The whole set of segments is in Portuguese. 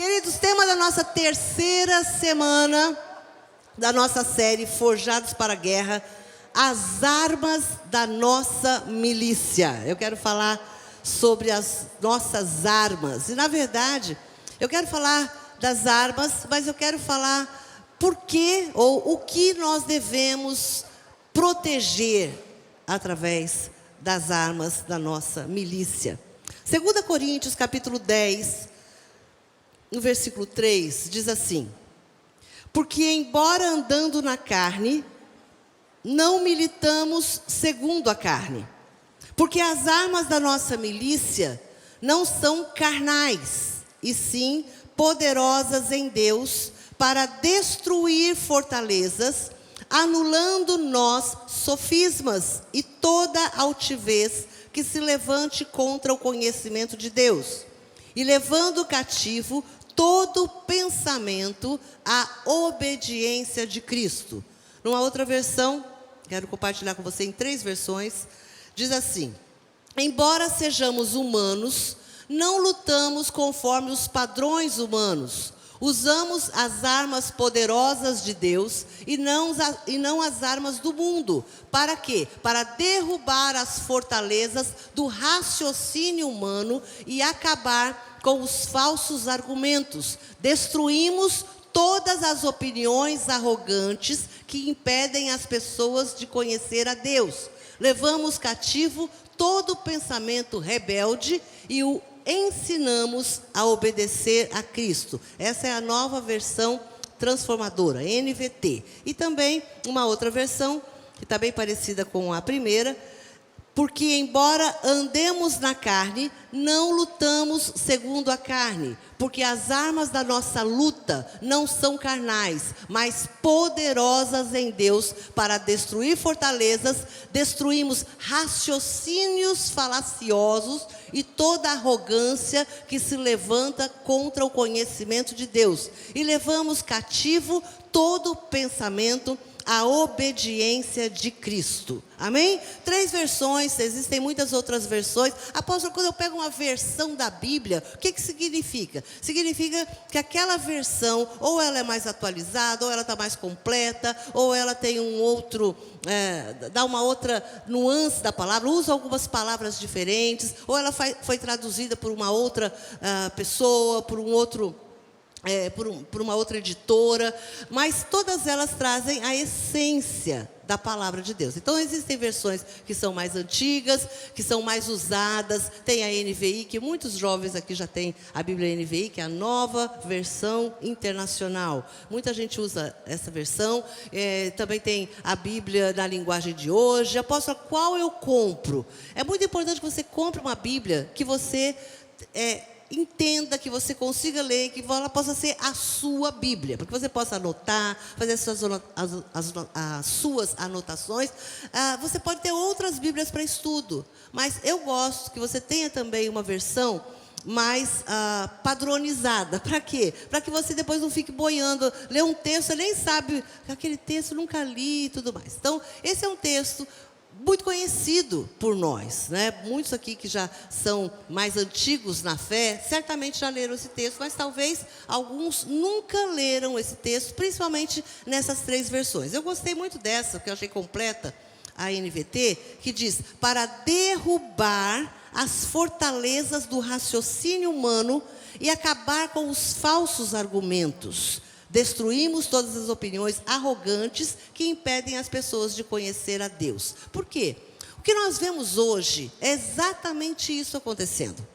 Queridos, tema da nossa terceira semana da nossa série Forjados para a Guerra, as armas da nossa milícia. Eu quero falar sobre as nossas armas. E na verdade, eu quero falar das armas, mas eu quero falar por que ou o que nós devemos proteger através das armas da nossa milícia. 2 Coríntios capítulo 10, no versículo 3, diz assim: porque embora andando na carne, não militamos segundo a carne. Porque as armas da nossa milícia não são carnais, e sim poderosas em Deus para destruir fortalezas, anulando nós sofismas e toda altivez que se levante contra o conhecimento de Deus, e levando cativo todo pensamento à obediência de Cristo. Numa outra versão, quero compartilhar com você em 3 versões, diz assim: embora sejamos humanos, não lutamos conforme os padrões humanos. Usamos as armas poderosas de Deus e não as armas do mundo. Para quê? Para derrubar as fortalezas do raciocínio humano e acabar com os falsos argumentos. Destruímos todas as opiniões arrogantes que impedem as pessoas de conhecer a Deus. Levamos cativo todo pensamento rebelde e o ensinamos a obedecer a Cristo. Essa é a nova versão transformadora, NVT. E também uma outra versão, que está bem parecida com a primeira: porque embora andemos na carne, não lutamos segundo a carne. Porque as armas da nossa luta não são carnais, mas poderosas em Deus para destruir fortalezas. Destruímos raciocínios falaciosos e toda arrogância que se levanta contra o conhecimento de Deus. E levamos cativo todo pensamento à obediência de Cristo. Amém? 3 versões, existem muitas outras versões. Apóstolo, quando eu pego uma versão da Bíblia, o que significa? Significa que aquela versão, ou ela é mais atualizada, ou ela está mais completa, ou ela tem dá uma outra nuance da palavra, usa algumas palavras diferentes, ou ela foi traduzida por uma outra pessoa, por um outro... por uma outra editora, mas todas elas trazem a essência da palavra de Deus. Então existem versões que são mais antigas, que são mais usadas. Tem a NVI, que muitos jovens aqui já têm a Bíblia NVI, que é a nova versão internacional. Muita gente usa essa versão. Também tem a Bíblia na linguagem de hoje. Apóstolo, qual eu compro? É muito importante que você compre uma Bíblia que você entenda, que você consiga ler, que ela possa ser a sua Bíblia, para que você possa anotar, fazer as suas anotações. Você pode ter outras Bíblias para estudo, mas eu gosto que você tenha também uma versão mais padronizada. Para quê? Para que você depois não fique boiando, lê um texto, você nem sabe, aquele texto nunca li e tudo mais. Então, esse é um texto muito conhecido por nós, né? Muitos aqui que já são mais antigos na fé, certamente já leram esse texto, mas talvez alguns nunca leram esse texto, principalmente nessas 3 versões. Eu gostei muito dessa, porque eu achei completa, a NVT, que diz: para derrubar as fortalezas do raciocínio humano e acabar com os falsos argumentos. Destruímos todas as opiniões arrogantes que impedem as pessoas de conhecer a Deus. Por quê? O que nós vemos hoje é exatamente isso acontecendo.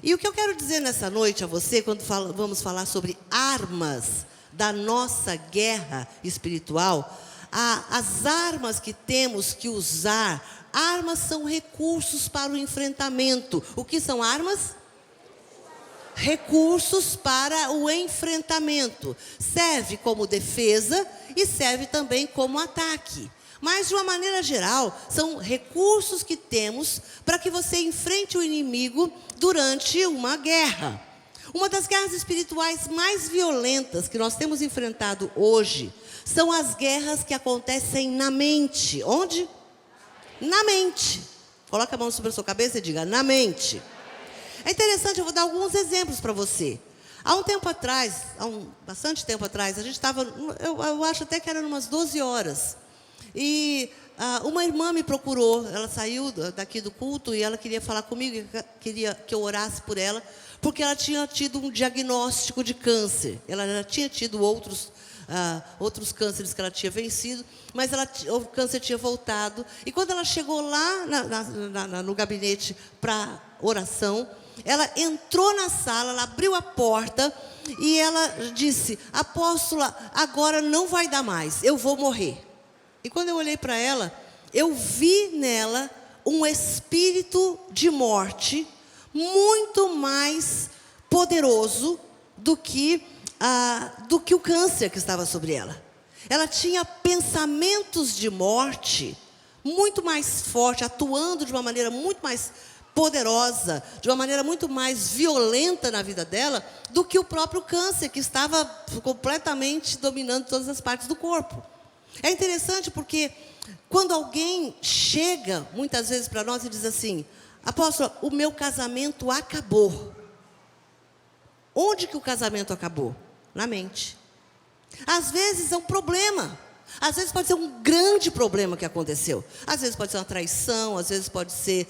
E o que eu quero dizer nessa noite a você, quando vamos falar sobre armas da nossa guerra espiritual, as armas que temos que usar, armas são recursos para o enfrentamento. O que são armas? Recursos para o enfrentamento. Serve como defesa e serve também como ataque. Mas, de uma maneira geral, são recursos que temos para que você enfrente o inimigo durante uma guerra. Uma das guerras espirituais mais violentas que nós temos enfrentado hoje são as guerras que acontecem na mente. Onde? Na mente. Coloca a mão sobre a sua cabeça e diga: na mente. É interessante, eu vou dar alguns exemplos para você. Há um tempo atrás, bastante tempo atrás, a gente estava, eu acho até que eram umas 12 horas. E uma irmã me procurou, ela saiu daqui do culto e ela queria falar comigo, queria que eu orasse por ela, porque ela tinha tido um diagnóstico de câncer. Ela já tinha tido outros cânceres que ela tinha vencido, mas o câncer tinha voltado. E quando ela chegou lá no gabinete para oração, ela entrou na sala, ela abriu a porta e ela disse: apóstola, agora não vai dar mais, eu vou morrer. E quando eu olhei para ela, eu vi nela um espírito de morte muito mais poderoso do que o câncer que estava sobre ela. Ela tinha pensamentos de morte muito mais forte, atuando de uma maneira muito mais poderosa, de uma maneira muito mais violenta na vida dela, do que o próprio câncer, que estava completamente dominando todas as partes do corpo. É interessante porque quando alguém chega, muitas vezes para nós e diz assim: apóstolo, o meu casamento acabou. Onde que o casamento acabou? Na mente. Às vezes é um problema. Às vezes pode ser um grande problema que aconteceu. Às vezes pode ser uma traição, às vezes pode ser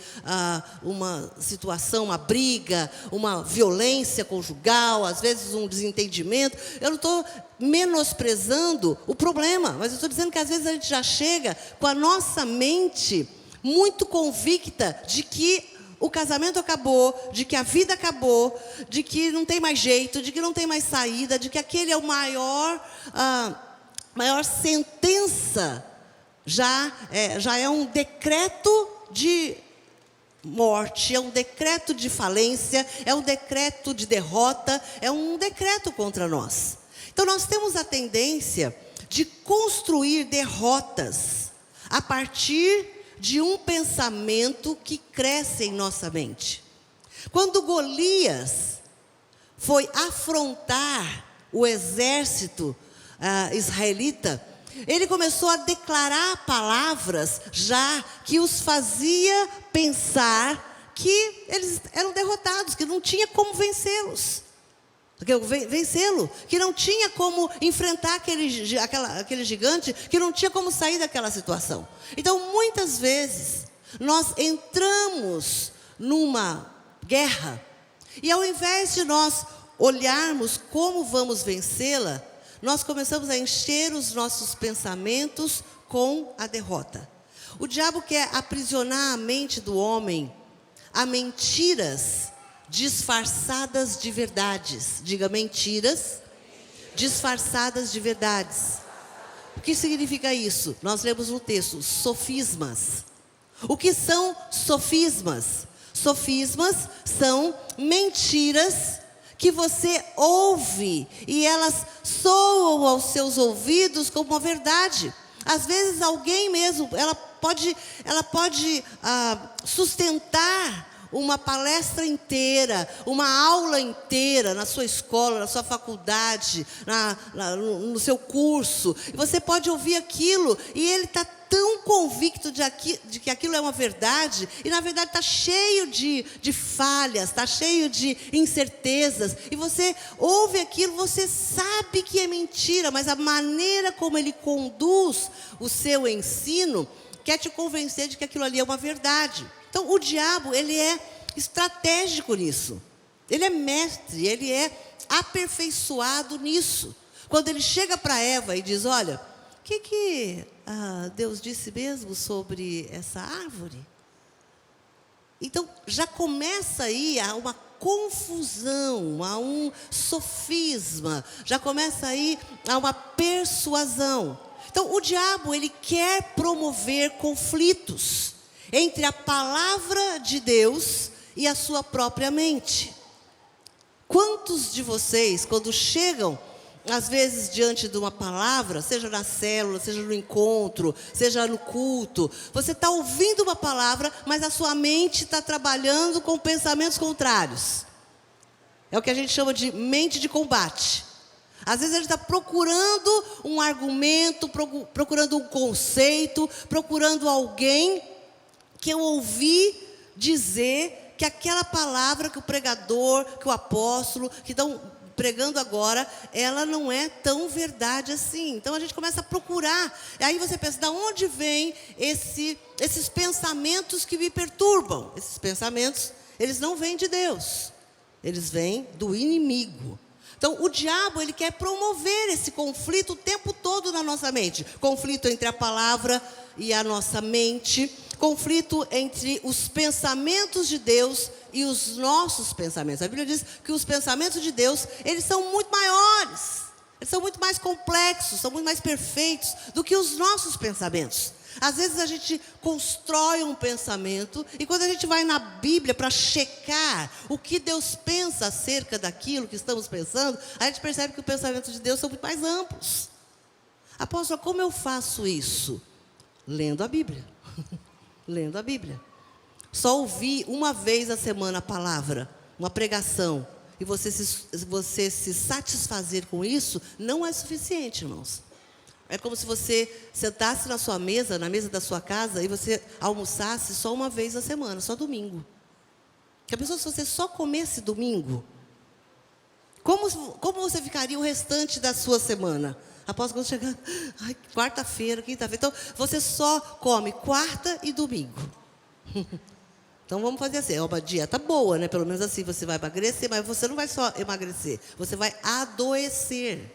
uma situação, uma briga, uma violência conjugal, às vezes um desentendimento. Eu não estou menosprezando o problema, mas eu estou dizendo que às vezes a gente já chega com a nossa mente muito convicta de que o casamento acabou, de que a vida acabou, de que não tem mais jeito, de que não tem mais saída, de que aquele é o maior sentença, já é um decreto de morte, é um decreto de falência, é um decreto de derrota, é um decreto contra nós. Então nós temos a tendência de construir derrotas a partir de um pensamento que cresce em nossa mente. Quando Golias foi afrontar o exército israelita, ele começou a declarar palavras já que os fazia pensar que eles eram derrotados, que não tinha como vencê-lo, que não tinha como enfrentar aquele gigante, que não tinha como sair daquela situação. Então, muitas vezes, nós entramos numa guerra, e ao invés de nós olharmos como vamos vencê-la, nós começamos a encher os nossos pensamentos com a derrota. O diabo quer aprisionar a mente do homem a mentiras disfarçadas de verdades. Diga: mentiras disfarçadas de verdades. O que significa isso? Nós lemos no texto: sofismas. O que são sofismas? Sofismas são mentiras que você ouve e elas soam aos seus ouvidos como uma verdade. Às vezes alguém mesmo, ela pode sustentar uma palestra inteira, uma aula inteira na sua escola, na sua faculdade, no seu curso. E você pode ouvir aquilo e ele está tão convicto de que aquilo é uma verdade, e na verdade está cheio de falhas, está cheio de incertezas, e você ouve aquilo, você sabe que é mentira, mas a maneira como ele conduz o seu ensino quer te convencer de que aquilo ali é uma verdade. Então o diabo, ele é estratégico nisso, ele é mestre, ele é aperfeiçoado nisso. Quando ele chega para Eva e diz: olha, o que Deus disse mesmo sobre essa árvore? Então já começa aí a uma confusão, a um sofisma, já começa aí a uma persuasão. Então o diabo, ele quer promover conflitos entre a palavra de Deus e a sua própria mente. Quantos de vocês, quando chegam às vezes diante de uma palavra, seja na célula, seja no encontro, seja no culto, você está ouvindo uma palavra, mas a sua mente está trabalhando com pensamentos contrários? É o que a gente chama de mente de combate. Às vezes a gente está procurando um argumento, procurando um conceito, procurando alguém que eu ouvi dizer que aquela palavra que o pregador, que o apóstolo, que estão pregando agora, ela não é tão verdade assim. Então a gente começa a procurar. E aí você pensa, da onde vem esses pensamentos que me perturbam? Esses pensamentos, eles não vêm de Deus. Eles vêm do inimigo. Então, o diabo, ele quer promover esse conflito o tempo todo na nossa mente. Conflito entre a palavra e a nossa mente. Conflito entre os pensamentos de Deus e os nossos pensamentos. A Bíblia diz que os pensamentos de Deus, eles são muito maiores. Eles são muito mais complexos, são muito mais perfeitos do que os nossos pensamentos. Às vezes a gente constrói um pensamento e quando a gente vai na Bíblia para checar o que Deus pensa acerca daquilo que estamos pensando, a gente percebe que os pensamentos de Deus são muito mais amplos. Apóstolo, como eu faço isso? Lendo a Bíblia. Lendo a Bíblia. Só ouvir uma vez a semana a palavra, uma pregação, e você se satisfazer com isso, não é suficiente, irmãos. É como se você sentasse na sua mesa, na mesa da sua casa, e você almoçasse só uma vez a semana, só domingo. Que a pessoa, se você só comesse domingo, como você ficaria o restante da sua semana? Após quando chegar, quarta-feira, quinta-feira. Então, você só come quarta e domingo. Então, vamos fazer assim, é uma dieta boa, né? Pelo menos assim, você vai emagrecer, mas você não vai só emagrecer. Você vai adoecer.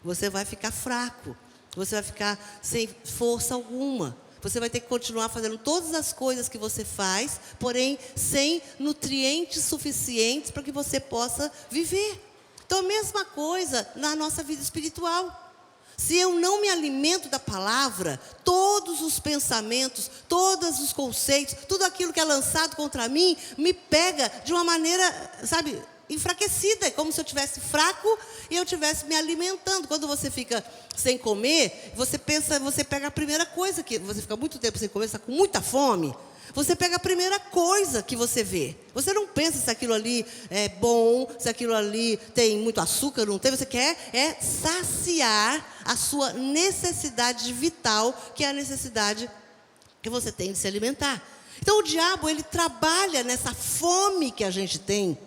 Você vai ficar fraco. Você vai ficar sem força alguma. Você vai ter que continuar fazendo todas as coisas que você faz, porém, sem nutrientes suficientes para que você possa viver. Então, a mesma coisa na nossa vida espiritual. Se eu não me alimento da palavra, todos os pensamentos, todos os conceitos, tudo aquilo que é lançado contra mim, me pega de uma maneira, sabe, enfraquecida. É como se eu estivesse fraco e eu estivesse me alimentando. Quando você fica sem comer, você pega a primeira coisa, que você fica muito tempo sem comer, você está com muita fome. Você pega a primeira coisa que você vê. Você não pensa se aquilo ali é bom, se aquilo ali tem muito açúcar, não tem. Você quer saciar a sua necessidade vital, que é a necessidade que você tem de se alimentar. Então o diabo, ele trabalha nessa fome que a gente tem,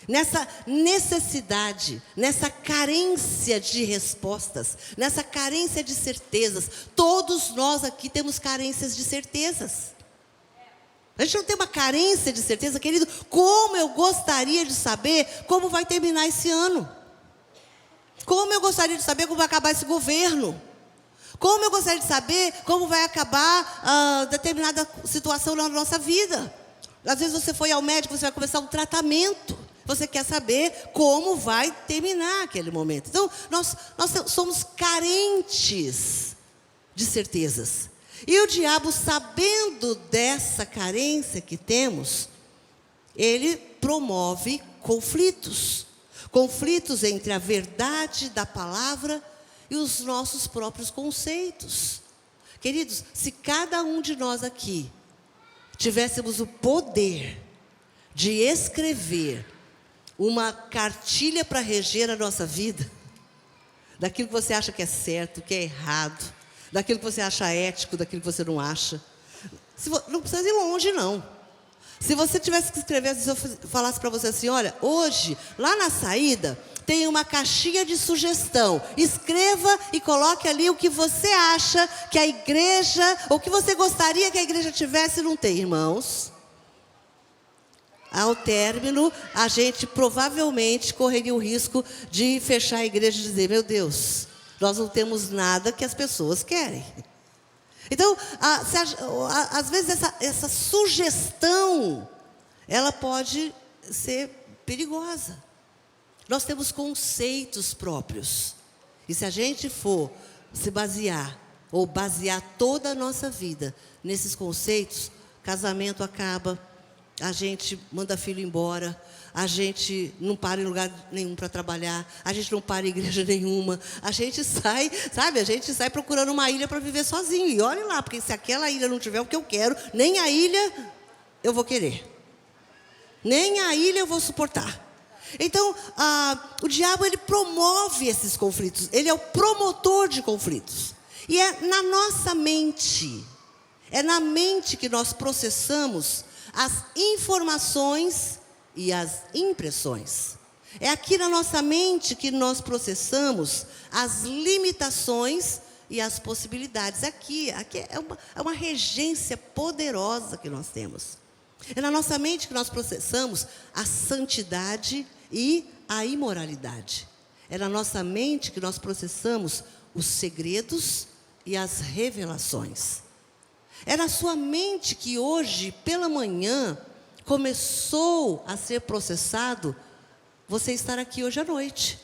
nessa necessidade, nessa carência de respostas, nessa carência de certezas. Todos nós aqui temos carências de certezas. A gente não tem uma carência de certeza, querido. Como eu gostaria de saber como vai terminar esse ano. Como eu gostaria de saber como vai acabar esse governo. Como eu gostaria de saber como vai acabar determinada situação na nossa vida. Às vezes você foi ao médico, você vai começar um tratamento. Você quer saber como vai terminar aquele momento. Então, nós somos carentes de certezas. E o diabo, sabendo dessa carência que temos, ele promove conflitos. Conflitos entre a verdade da palavra e os nossos próprios conceitos. Queridos, se cada um de nós aqui tivéssemos o poder de escrever uma cartilha para reger a nossa vida, daquilo que você acha que é certo, que é errado, daquilo que você acha ético, daquilo que você não acha. Não precisa ir longe, não. Se você tivesse que escrever, se eu falasse para você assim, olha, hoje, lá na saída, tem uma caixinha de sugestão. Escreva e coloque ali o que você acha que a igreja, ou que você gostaria que a igreja tivesse e não tem, irmãos. Ao término, a gente provavelmente correria o risco de fechar a igreja e dizer, meu Deus, nós não temos nada que as pessoas querem. Então, às vezes essa sugestão, ela pode ser perigosa. Nós temos conceitos próprios. E se a gente for se basear, ou basear toda a nossa vida nesses conceitos, casamento acaba, a gente manda filho embora, a gente não para em lugar nenhum para trabalhar, a gente não para em igreja nenhuma, a gente sai, sabe, a gente sai procurando uma ilha para viver sozinho. E olhe lá, porque se aquela ilha não tiver o que eu quero, nem a ilha eu vou querer. Nem a ilha eu vou suportar. Então, o diabo, ele promove esses conflitos, ele é o promotor de conflitos. E é na nossa mente, é na mente que nós processamos as informações e as impressões. É aqui na nossa mente que nós processamos as limitações e as possibilidades. Aqui é uma regência poderosa que nós temos. É na nossa mente que nós processamos a santidade e a imoralidade. É na nossa mente que nós processamos os segredos e as revelações. É na sua mente que hoje, pela manhã, começou a ser processado você estar aqui hoje à noite.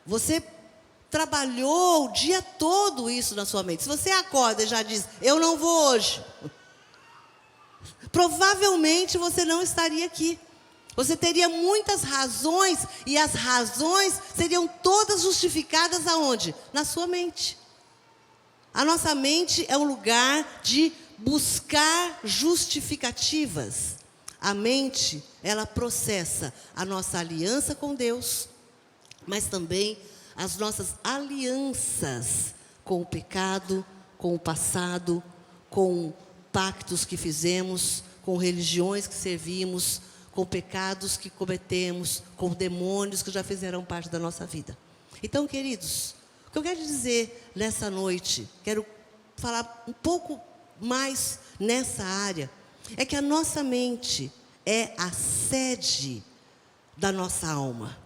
Você trabalhou o dia todo isso na sua mente. Se você acorda e já diz, eu não vou hoje, provavelmente você não estaria aqui. Você teria muitas razões, e as razões seriam todas justificadas aonde? Na sua mente. A nossa mente é um lugar de buscar justificativas. A mente, ela processa a nossa aliança com Deus, mas também as nossas alianças com o pecado, com o passado, com pactos que fizemos, com religiões que servimos, com pecados que cometemos, com demônios que já fizeram parte da nossa vida. Então, queridos, o que eu quero dizer nessa noite, quero falar um pouco mais nessa área, é que a nossa mente é a sede da nossa alma,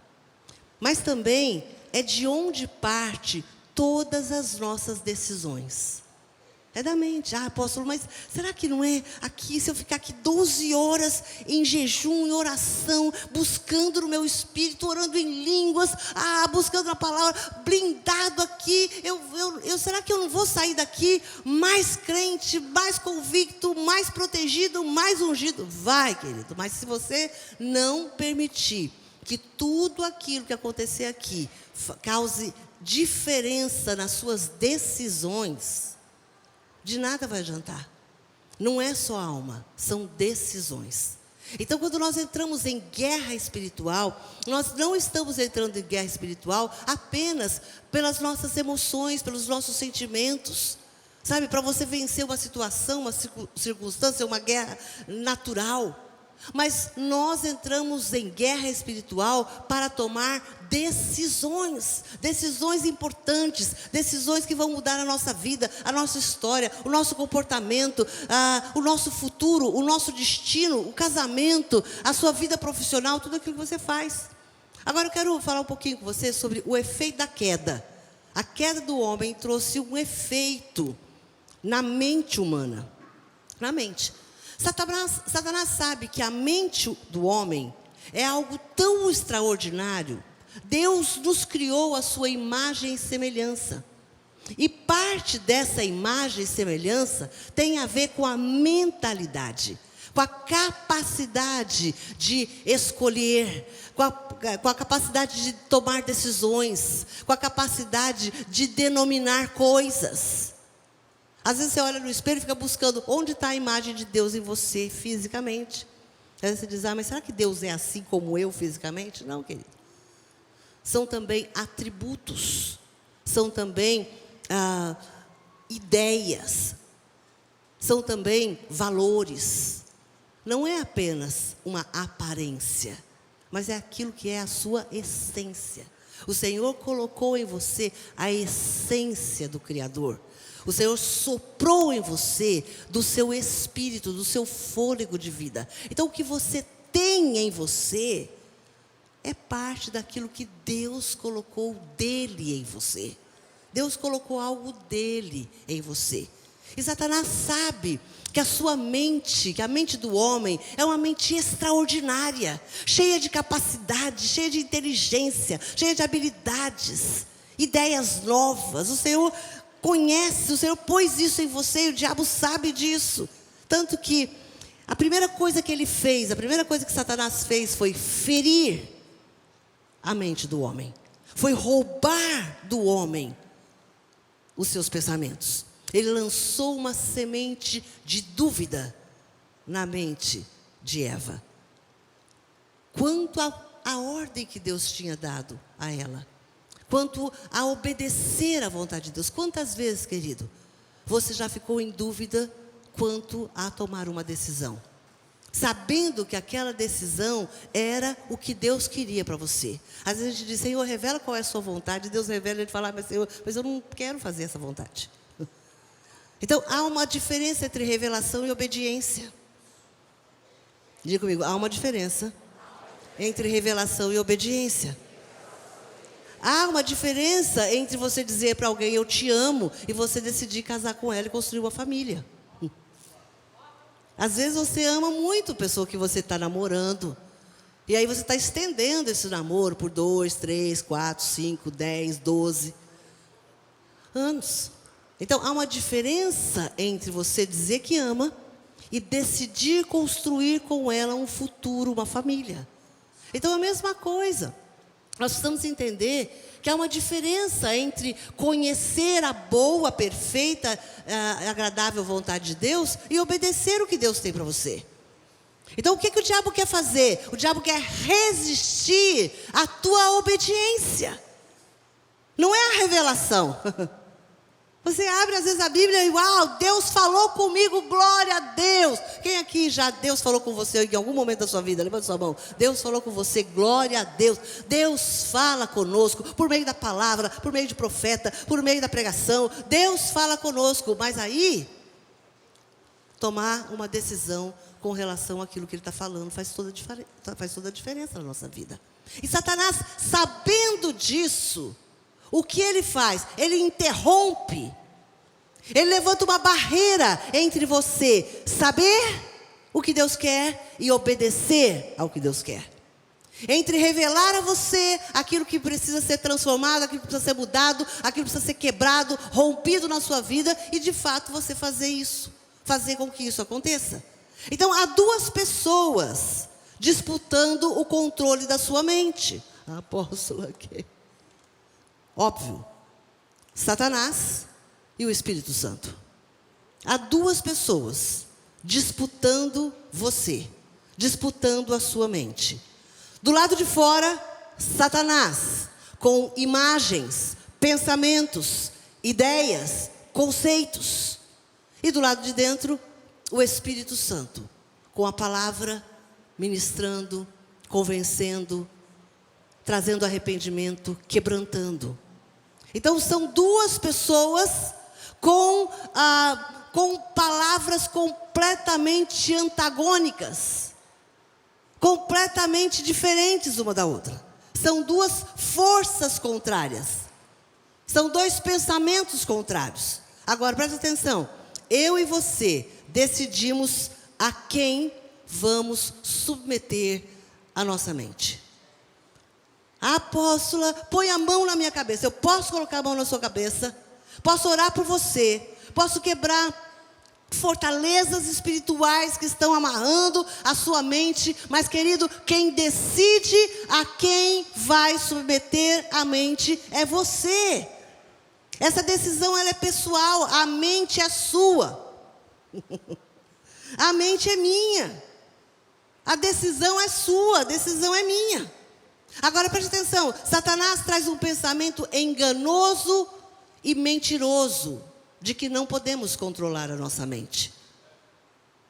mas também é de onde parte todas as nossas decisões. É da mente. Apóstolo, mas será que não é aqui, se eu ficar aqui 12 horas em jejum, em oração, buscando no meu espírito, orando em línguas, buscando a palavra, blindado aqui, será que eu não vou sair daqui mais crente, mais convicto, mais protegido, mais ungido? Vai, querido, mas se você não permitir que tudo aquilo que acontecer aqui cause diferença nas suas decisões, de nada vai adiantar. Não é só alma, são decisões. Então, quando nós entramos em guerra espiritual, nós não estamos entrando em guerra espiritual apenas pelas nossas emoções, pelos nossos sentimentos. Sabe, para você vencer uma situação, uma circunstância, uma guerra natural. Mas nós entramos em guerra espiritual para tomar decisões importantes, decisões que vão mudar a nossa vida, a nossa história, o nosso comportamento, o nosso futuro, o nosso destino, o casamento, a sua vida profissional, tudo aquilo que você faz. Agora eu quero falar um pouquinho com você sobre o efeito da queda. A queda do homem trouxe um efeito na mente humana, na mente. Satanás sabe que a mente do homem é algo tão extraordinário. Deus nos criou a sua imagem e semelhança. E parte dessa imagem e semelhança tem a ver com a mentalidade, com a capacidade de escolher, com a capacidade de tomar decisões, com a capacidade de denominar coisas. Às vezes você olha no espelho e fica buscando onde está a imagem de Deus em você fisicamente. Às vezes você diz, mas será que Deus é assim como eu fisicamente? Não, querido. São também atributos, são também ideias, são também valores. Não é apenas uma aparência, mas é aquilo que é a sua essência. O Senhor colocou em você a essência do Criador. O Senhor soprou em você do seu espírito, do seu fôlego de vida. Então o que você tem em você é parte daquilo que Deus colocou dele em você. Deus colocou algo dele em você. E Satanás sabe que a sua mente, que a mente do homem é uma mente extraordinária, cheia de capacidade, cheia de inteligência, cheia de habilidades, ideias novas. O Senhor conhece, o Senhor pôs isso em você, e o diabo sabe disso. Tanto que a primeira coisa que ele fez, a primeira coisa que Satanás fez foi ferir a mente do homem. Foi roubar do homem os seus pensamentos. Ele lançou uma semente de dúvida na mente de Eva, quanto à ordem que Deus tinha dado a ela, quanto a obedecer à vontade de Deus. Quantas vezes, querido, você já ficou em dúvida quanto a tomar uma decisão? sabendo que aquela decisão era o que Deus queria para você. Às vezes a gente diz, Senhor, revela qual é a sua vontade. Deus revela, ele fala, mas Senhor, mas eu não quero fazer essa vontade. Então, há uma diferença entre revelação e obediência. Diga comigo, há uma diferença entre revelação e obediência. Há uma diferença entre você dizer para alguém, eu te amo, e você decidir casar com ela e construir uma família. Às vezes você ama muito a pessoa que você está namorando. E aí você está estendendo esse namoro por 2, 3, 4, 5, 10, 12 anos. Então, há uma diferença entre você dizer que ama e decidir construir com ela um futuro, uma família. Então, é a mesma coisa. Nós precisamos entender que há uma diferença entre conhecer a boa, perfeita, agradável vontade de Deus e obedecer o que Deus tem para você. Então, o que o diabo quer fazer? O diabo quer resistir à tua obediência. Não é a revelação. Você abre às vezes a Bíblia e uau, Deus falou comigo, glória a Deus. Quem aqui já Deus falou com você em algum momento da sua vida? Levanta sua mão. Deus falou com você, glória a Deus. Deus fala conosco por meio da palavra, por meio de profeta, por meio da pregação. Deus fala conosco, mas aí tomar uma decisão com relação àquilo que Ele está falando faz toda a diferença na nossa vida. E Satanás, sabendo disso, o que ele faz? Ele interrompe. Ele levanta uma barreira entre você saber o que Deus quer e obedecer ao que Deus quer. Entre revelar a você aquilo que precisa ser transformado, aquilo que precisa ser mudado, aquilo que precisa ser quebrado, rompido na sua vida e de fato você fazer isso. Fazer com que isso aconteça. Então há duas pessoas disputando o controle da sua mente. Apóstolo aqui. Óbvio, Satanás e o Espírito Santo. Há duas pessoas disputando você, disputando a sua mente. Do lado de fora, Satanás, com imagens, pensamentos, ideias, conceitos. E do lado de dentro, o Espírito Santo, com a palavra, ministrando, convencendo, trazendo arrependimento, quebrantando. Então são duas pessoas com palavras completamente antagônicas, completamente diferentes uma da outra. São duas forças contrárias, são dois pensamentos contrários. Agora presta atenção, eu e você decidimos a quem vamos submeter a nossa mente. Apóstola, põe a mão na minha cabeça. Eu posso colocar a mão na sua cabeça? Posso orar por você? Posso quebrar fortalezas espirituais que estão amarrando a sua mente? Mas, querido, quem decide a quem vai submeter a mente é você. Essa decisão ela é pessoal, a mente é sua. A mente é minha. A decisão é sua, a decisão é minha. Agora preste atenção, Satanás traz um pensamento enganoso e mentiroso de que não podemos controlar a nossa mente.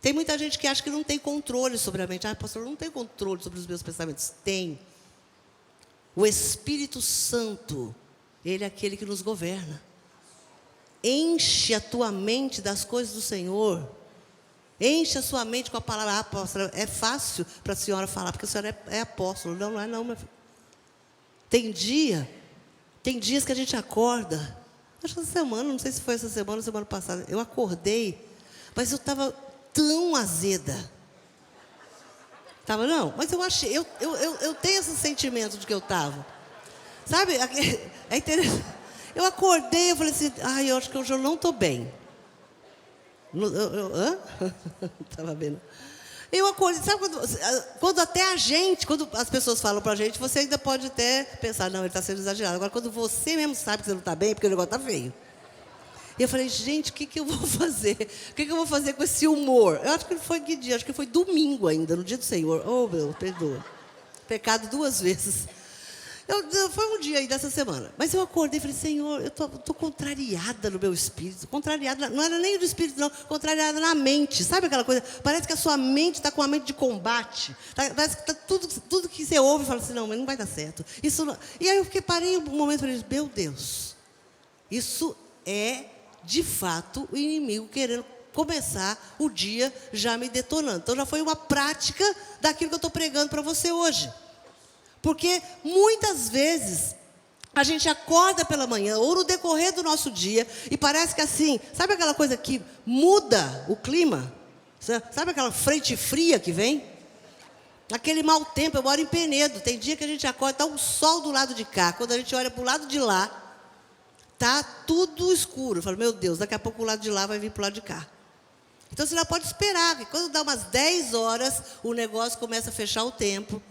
Tem muita gente que acha que não tem controle sobre a mente. Pastor, eu não tenho controle sobre os meus pensamentos. Tem. O Espírito Santo, Ele é aquele que nos governa. Enche a tua mente das coisas do Senhor. Enche a sua mente com a palavra. Apóstolo, é fácil para a senhora falar, porque a senhora é apóstolo. Não, não é não, meu filho. Tem dias que a gente acorda. Acho que essa semana, não sei se foi essa semana ou semana passada. Eu acordei, mas eu estava tão azeda. Estava não? Mas eu achei, eu tenho esse sentimento de que eu estava. Sabe, é interessante. Eu acordei, eu falei assim, eu acho que hoje eu não estou bem. Estava vendo. Eu acordei, sabe quando até a gente, quando as pessoas falam pra gente, você ainda pode até pensar, não, ele está sendo exagerado. Agora, quando você mesmo sabe que você não está bem, porque o negócio está feio. E eu falei, gente, o que eu vou fazer? O que eu vou fazer com esse humor? Eu acho que foi que dia? Acho que foi domingo ainda, no dia do Senhor. Oh, meu, perdoa. Pecado 2 vezes. Foi um dia aí dessa semana. Mas eu acordei e falei, Senhor, eu estou contrariada no meu espírito. Contrariada, não era nem do espírito, não. Contrariada na mente. Sabe aquela coisa? Parece que a sua mente está com a mente de combate. Parece que tudo que você ouve, fala assim, não, mas não vai dar certo. Isso não... E aí parei um momento e falei, meu Deus, isso é, de fato, o inimigo querendo começar o dia já me detonando. Então, já foi uma prática daquilo que eu estou pregando para você hoje. Porque muitas vezes a gente acorda pela manhã ou no decorrer do nosso dia e parece que assim, sabe aquela coisa que muda o clima? Sabe aquela frente fria que vem? Aquele mau tempo. Eu moro em Penedo, tem dia que a gente acorda, está um sol do lado de cá, quando a gente olha para o lado de lá, está tudo escuro. Eu falo, meu Deus, daqui a pouco o lado de lá vai vir para o lado de cá. Então você já pode esperar, que quando dá umas 10 horas, o negócio começa a fechar o tempo.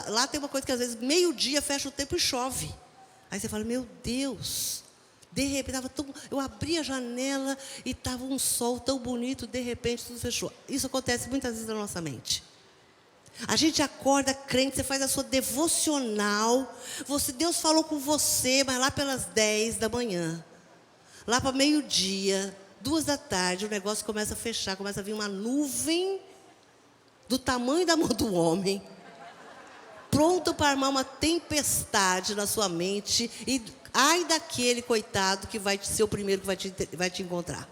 Lá tem uma coisa que às vezes meio-dia fecha o tempo e chove. Aí você fala, meu Deus, de repente, eu abri a janela e estava um sol tão bonito, de repente tudo fechou. Isso acontece muitas vezes na nossa mente. A gente acorda crente, você faz a sua devocional, Deus falou com você, mas lá pelas 10 da manhã, lá para meio-dia, 2 da tarde, o negócio começa a fechar, começa a vir uma nuvem do tamanho da mão do homem, pronto para armar uma tempestade na sua mente, e ai daquele coitado que vai ser o primeiro que vai te encontrar.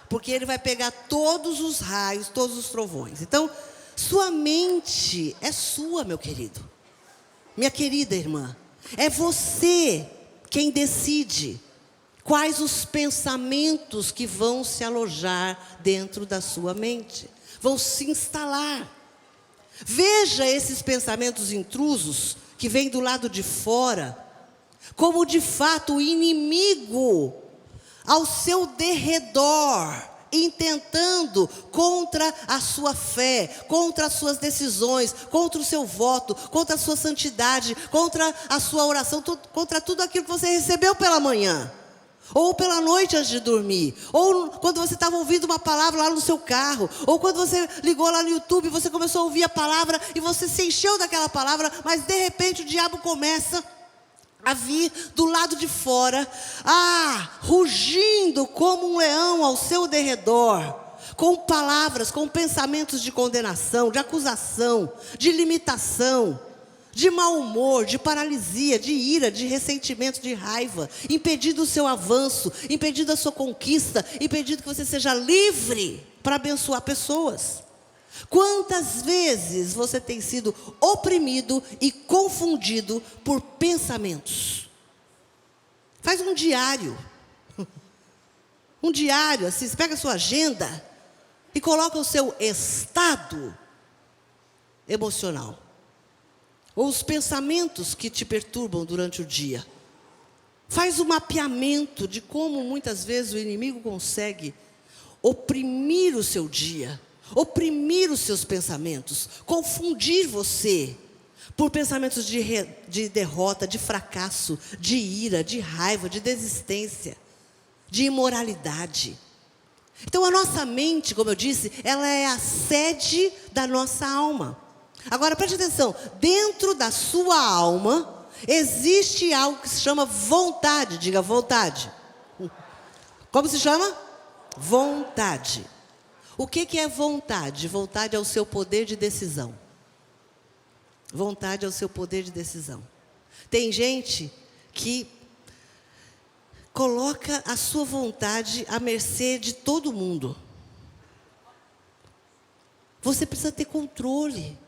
Porque ele vai pegar todos os raios, todos os trovões. Então, sua mente é sua, meu querido. Minha querida irmã, é você quem decide quais os pensamentos que vão se alojar dentro da sua mente, vão se instalar. Veja esses pensamentos intrusos que vêm do lado de fora, como de fato o inimigo ao seu derredor, intentando contra a sua fé, contra as suas decisões, contra o seu voto, contra a sua santidade, contra a sua oração, contra tudo aquilo que você recebeu pela manhã. Ou pela noite antes de dormir, ou quando você estava ouvindo uma palavra lá no seu carro, ou quando você ligou lá no YouTube, você começou a ouvir a palavra e você se encheu daquela palavra, mas de repente o diabo começa a vir do lado de fora, rugindo como um leão ao seu derredor, com palavras, com pensamentos de condenação, de acusação, de limitação, de mau humor, de paralisia, de ira, de ressentimento, de raiva, impedindo o seu avanço, impedindo a sua conquista, impedindo que você seja livre para abençoar pessoas. Quantas vezes você tem sido oprimido e confundido por pensamentos? Faz um diário. Um diário, assim, você pega a sua agenda e coloca o seu estado emocional. Ou os pensamentos que te perturbam durante o dia. Faz um mapeamento de como muitas vezes o inimigo consegue oprimir o seu dia, oprimir os seus pensamentos, confundir você por pensamentos de derrota, de fracasso, de ira, de raiva, de desistência, de imoralidade. Então a nossa mente, como eu disse, ela é a sede da nossa alma. Agora preste atenção, dentro da sua alma existe algo que se chama vontade. Diga vontade. Como se chama? Vontade. O que é vontade? Vontade é o seu poder de decisão. Vontade é o seu poder de decisão. Tem gente que coloca a sua vontade à mercê de todo mundo. Você precisa ter controle.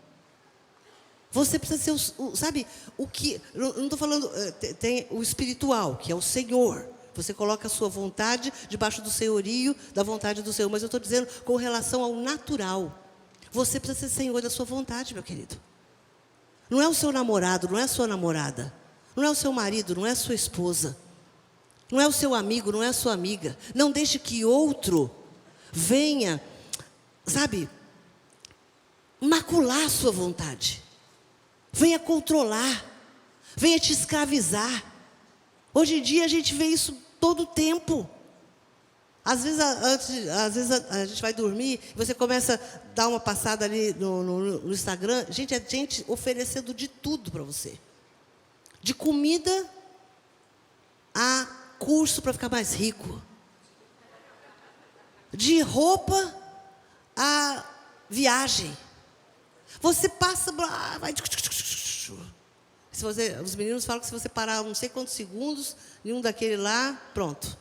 Você precisa ser, sabe, o que... Não estou falando... Tem o espiritual, que é o Senhor. Você coloca a sua vontade debaixo do senhorio da vontade do Senhor. Mas eu estou dizendo com relação ao natural. Você precisa ser senhor da sua vontade, meu querido. Não é o seu namorado, não é a sua namorada. Não é o seu marido, não é a sua esposa. Não é o seu amigo, não é a sua amiga. Não deixe que outro venha, sabe, macular a sua vontade. Venha controlar, venha te escravizar. Hoje em dia a gente vê isso todo o tempo. Às vezes a gente vai dormir, você começa a dar uma passada ali no Instagram, gente, é gente oferecendo de tudo para você. De comida a curso para ficar mais rico. De roupa a viagem. Você passa, vai. Os meninos falam que se você parar não sei quantos segundos, em um daquele lá, pronto.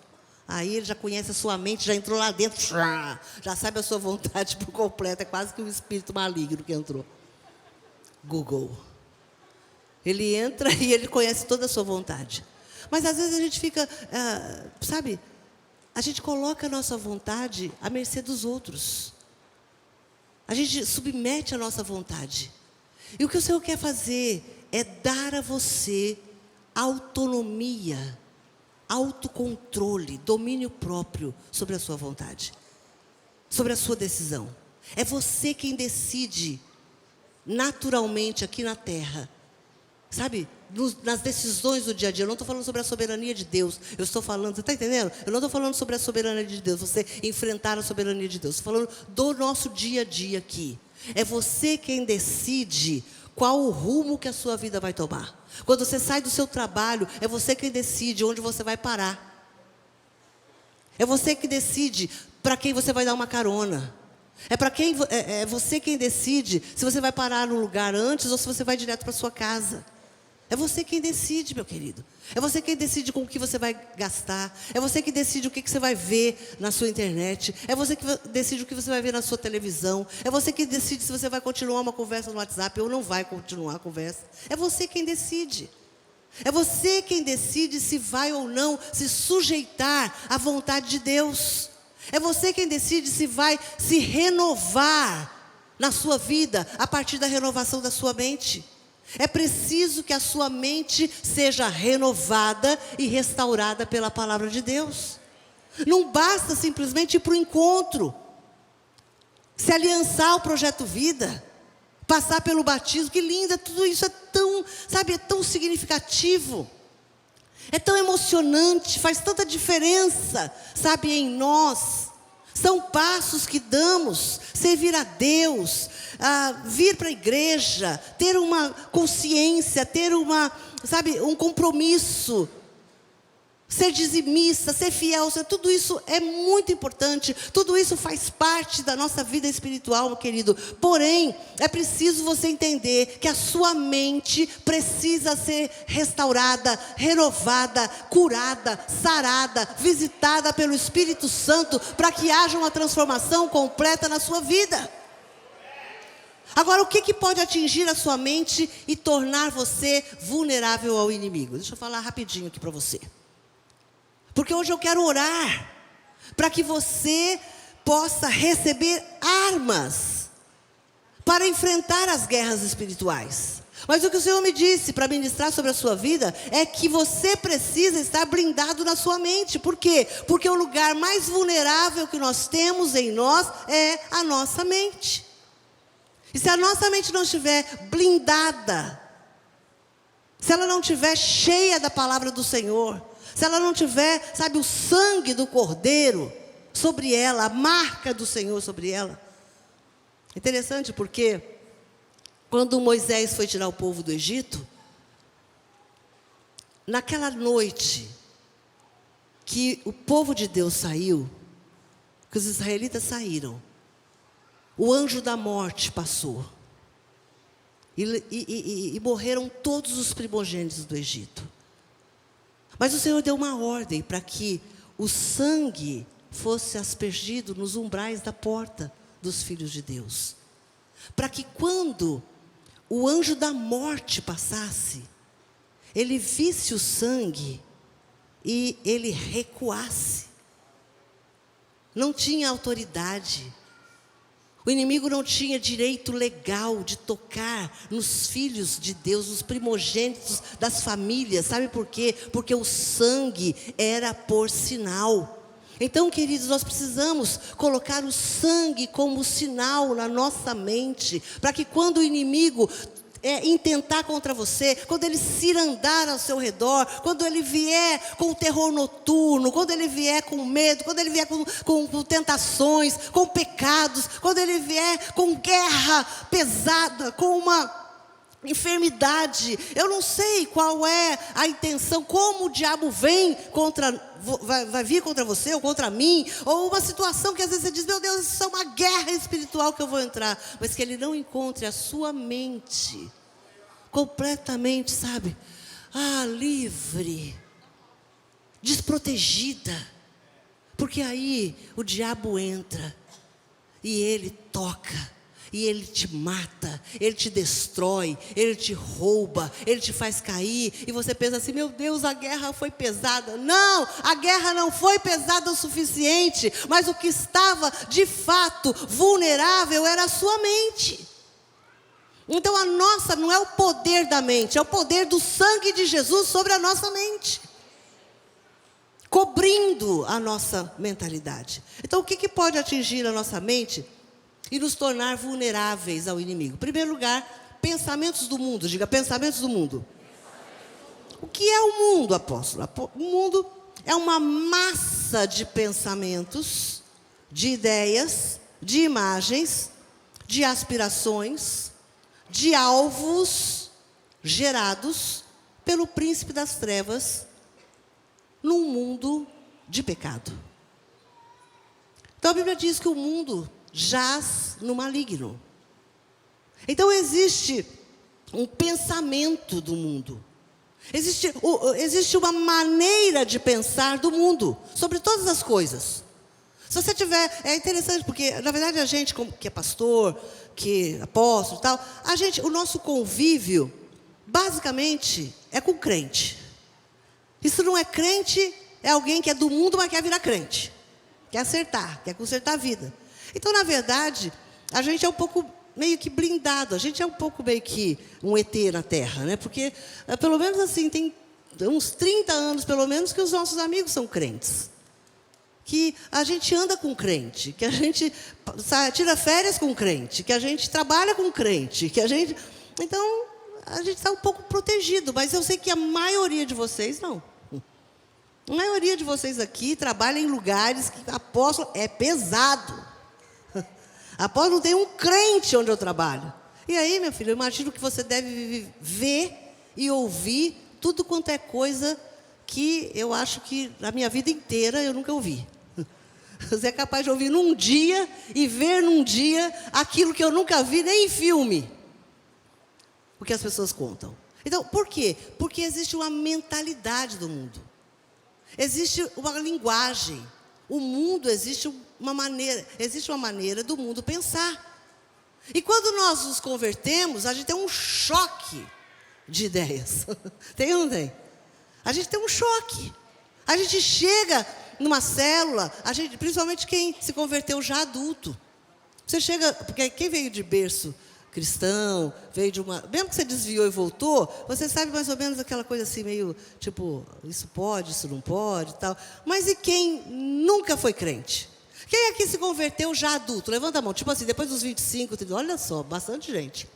Aí ele já conhece a sua mente, já entrou lá dentro, já sabe a sua vontade por completo. É quase que um espírito maligno que entrou. Google. Ele entra e ele conhece toda a sua vontade. Mas às vezes a gente fica, sabe, a gente coloca a nossa vontade à mercê dos outros. A gente submete a nossa vontade. E o que o Senhor quer fazer é dar a você autonomia, autocontrole, domínio próprio sobre a sua vontade, sobre a sua decisão. É você quem decide naturalmente aqui na terra, sabe, nas decisões do dia a dia. Eu não estou falando sobre a soberania de Deus, eu estou falando, você está entendendo? Eu não estou falando sobre a soberania de Deus, você enfrentar a soberania de Deus. Estou falando do nosso dia a dia aqui. É você quem decide qual o rumo que a sua vida vai tomar. Quando você sai do seu trabalho, é você quem decide onde você vai parar. É você que decide para quem você vai dar uma carona. É você quem decide se você vai parar no lugar antes ou se você vai direto para sua casa. É você quem decide, meu querido. É você quem decide com o que você vai gastar. É você que decide o que você vai ver na sua internet. É você que decide o que você vai ver na sua televisão. É você que decide se você vai continuar uma conversa no WhatsApp ou não vai continuar a conversa. É você quem decide. É você quem decide se vai ou não se sujeitar à vontade de Deus. É você quem decide se vai se renovar na sua vida a partir da renovação da sua mente. É preciso que a sua mente seja renovada e restaurada pela palavra de Deus. Não basta simplesmente ir para o encontro, se aliançar ao projeto vida, passar pelo batismo, que linda, tudo isso é tão, sabe, é tão significativo, é tão emocionante, faz tanta diferença, sabe, em nós. São passos que damos, servir a Deus, vir para a igreja, ter uma consciência, ter um compromisso, ser dizimista, ser fiel, tudo isso é muito importante, tudo isso faz parte da nossa vida espiritual, meu querido. Porém, é preciso você entender que a sua mente precisa ser restaurada, renovada, curada, sarada, visitada pelo Espírito Santo, para que haja uma transformação completa na sua vida. Agora, o que pode atingir a sua mente e tornar você vulnerável ao inimigo? Deixa eu falar rapidinho aqui para você. Porque hoje eu quero orar para que você possa receber armas para enfrentar as guerras espirituais. Mas o que o Senhor me disse para ministrar sobre a sua vida é que você precisa estar blindado na sua mente. Por quê? Porque o lugar mais vulnerável que nós temos em nós é a nossa mente. E se a nossa mente não estiver blindada, se ela não estiver cheia da palavra do Senhor, se ela não tiver, sabe, o sangue do Cordeiro sobre ela, a marca do Senhor sobre ela. Interessante porque quando Moisés foi tirar o povo do Egito, naquela noite que o povo de Deus saiu, que os israelitas saíram, o anjo da morte passou e morreram todos os primogênitos do Egito. Mas o Senhor deu uma ordem para que o sangue fosse aspergido nos umbrais da porta dos filhos de Deus. Para que quando o anjo da morte passasse, ele visse o sangue e ele recuasse. Não tinha autoridade. O inimigo não tinha direito legal de tocar nos filhos de Deus, nos primogênitos das famílias. Sabe por quê? Porque o sangue era por sinal. Então, queridos, nós precisamos colocar o sangue como sinal na nossa mente, para que quando o inimigo intentar contra você, quando ele cirandar ao seu redor, quando ele vier com o terror noturno, quando ele vier com medo, quando ele vier com tentações, com pecados, quando ele vier com guerra pesada, com uma enfermidade. Eu não sei qual é a intenção, como o diabo vem vai vir contra você ou contra mim, ou uma situação que às vezes você diz, meu Deus, isso é uma guerra espiritual que eu vou entrar, mas que ele não encontre a sua mente completamente, sabe, livre, desprotegida, porque aí o diabo entra e ele toca, e ele te mata, ele te destrói, ele te rouba, ele te faz cair, e você pensa assim, meu Deus, a guerra foi pesada. Não, a guerra não foi pesada o suficiente, mas o que estava de fato vulnerável era a sua mente. Então a nossa não é o poder da mente, é o poder do sangue de Jesus sobre a nossa mente, cobrindo a nossa mentalidade. Então o que pode atingir a nossa mente e nos tornar vulneráveis ao inimigo? Em primeiro lugar, pensamentos do mundo. Diga, pensamentos do mundo. O que é o mundo, apóstolo? O mundo é uma massa de pensamentos, de ideias, de imagens, de aspirações, de alvos gerados pelo príncipe das trevas num mundo de pecado. Então a Bíblia diz que o mundo jaz no maligno. Então existe um pensamento do mundo. Existe uma maneira de pensar do mundo sobre todas as coisas. Se você tiver, é interessante porque na verdade a gente que é pastor, que é apóstolo e tal, o nosso convívio basicamente é com crente. E se não é crente, é alguém que é do mundo, mas quer virar crente, quer acertar, quer consertar a vida. Então, na verdade, a gente é um pouco meio que blindado, a gente é um pouco meio que um ET na Terra, né? Porque, pelo menos assim, tem uns 30 anos, pelo menos, que os nossos amigos são crentes. Que a gente anda com crente, que a gente tira férias com crente, que a gente trabalha com crente, que a gente... Então, a gente está um pouco protegido, mas eu sei que a maioria de vocês não. A maioria de vocês aqui trabalha em lugares que apóstolo é pesado. Apóstolo não tem um crente onde eu trabalho. E aí, meu filho, eu imagino que você deve ver e ouvir tudo quanto é coisa que eu acho que na minha vida inteira eu nunca ouvi. Você é capaz de ouvir num dia e ver num dia aquilo que eu nunca vi nem em filme. O que as pessoas contam. Então, por quê? Porque existe uma mentalidade do mundo. Existe uma linguagem. O mundo existe uma maneira do mundo pensar. E quando nós nos convertemos, a gente tem um choque de ideias. Tem ou não tem? A gente tem um choque. A gente chega numa célula, principalmente quem se converteu já adulto. Você chega, porque quem veio de berço cristão, veio de uma... Mesmo que você desviou e voltou, você sabe mais ou menos aquela coisa assim, meio tipo, isso pode, isso não pode e tal. Mas e quem nunca foi crente? Quem aqui se converteu já adulto? Levanta a mão, tipo assim, depois dos 25, 30, olha só, bastante gente.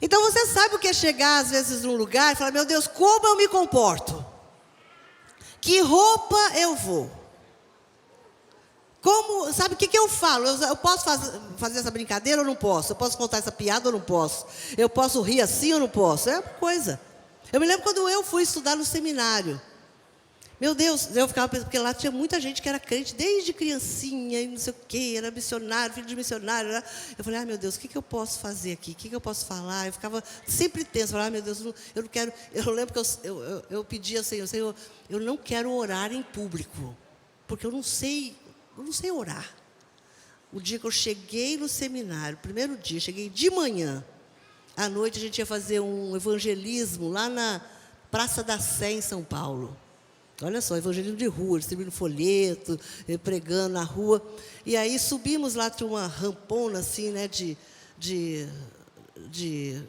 Então você sabe o que é chegar às vezes num lugar e falar, meu Deus, como eu me comporto? Que roupa eu vou? Como, sabe o que eu falo? Eu posso fazer essa brincadeira ou não posso? Eu posso contar essa piada ou não posso? Eu posso rir assim ou não posso? É uma coisa. Eu me lembro quando eu fui estudar no seminário. Meu Deus, eu ficava pensando, porque lá tinha muita gente que era crente desde criancinha e não sei o quê, era missionário, filho de missionário. Eu falei, meu Deus, o que eu posso fazer aqui? O que eu posso falar? Eu ficava sempre tenso, eu falava, meu Deus, eu não quero... Eu lembro que eu pedia ao Senhor, Senhor, eu não quero orar em público, porque eu não sei orar. O dia que eu cheguei no seminário, primeiro dia, cheguei de manhã, à noite a gente ia fazer um evangelismo lá na Praça da Sé, em São Paulo. Olha só, evangelismo de rua, distribuindo folheto, pregando na rua. E aí subimos lá, tinha uma rampona assim, né, de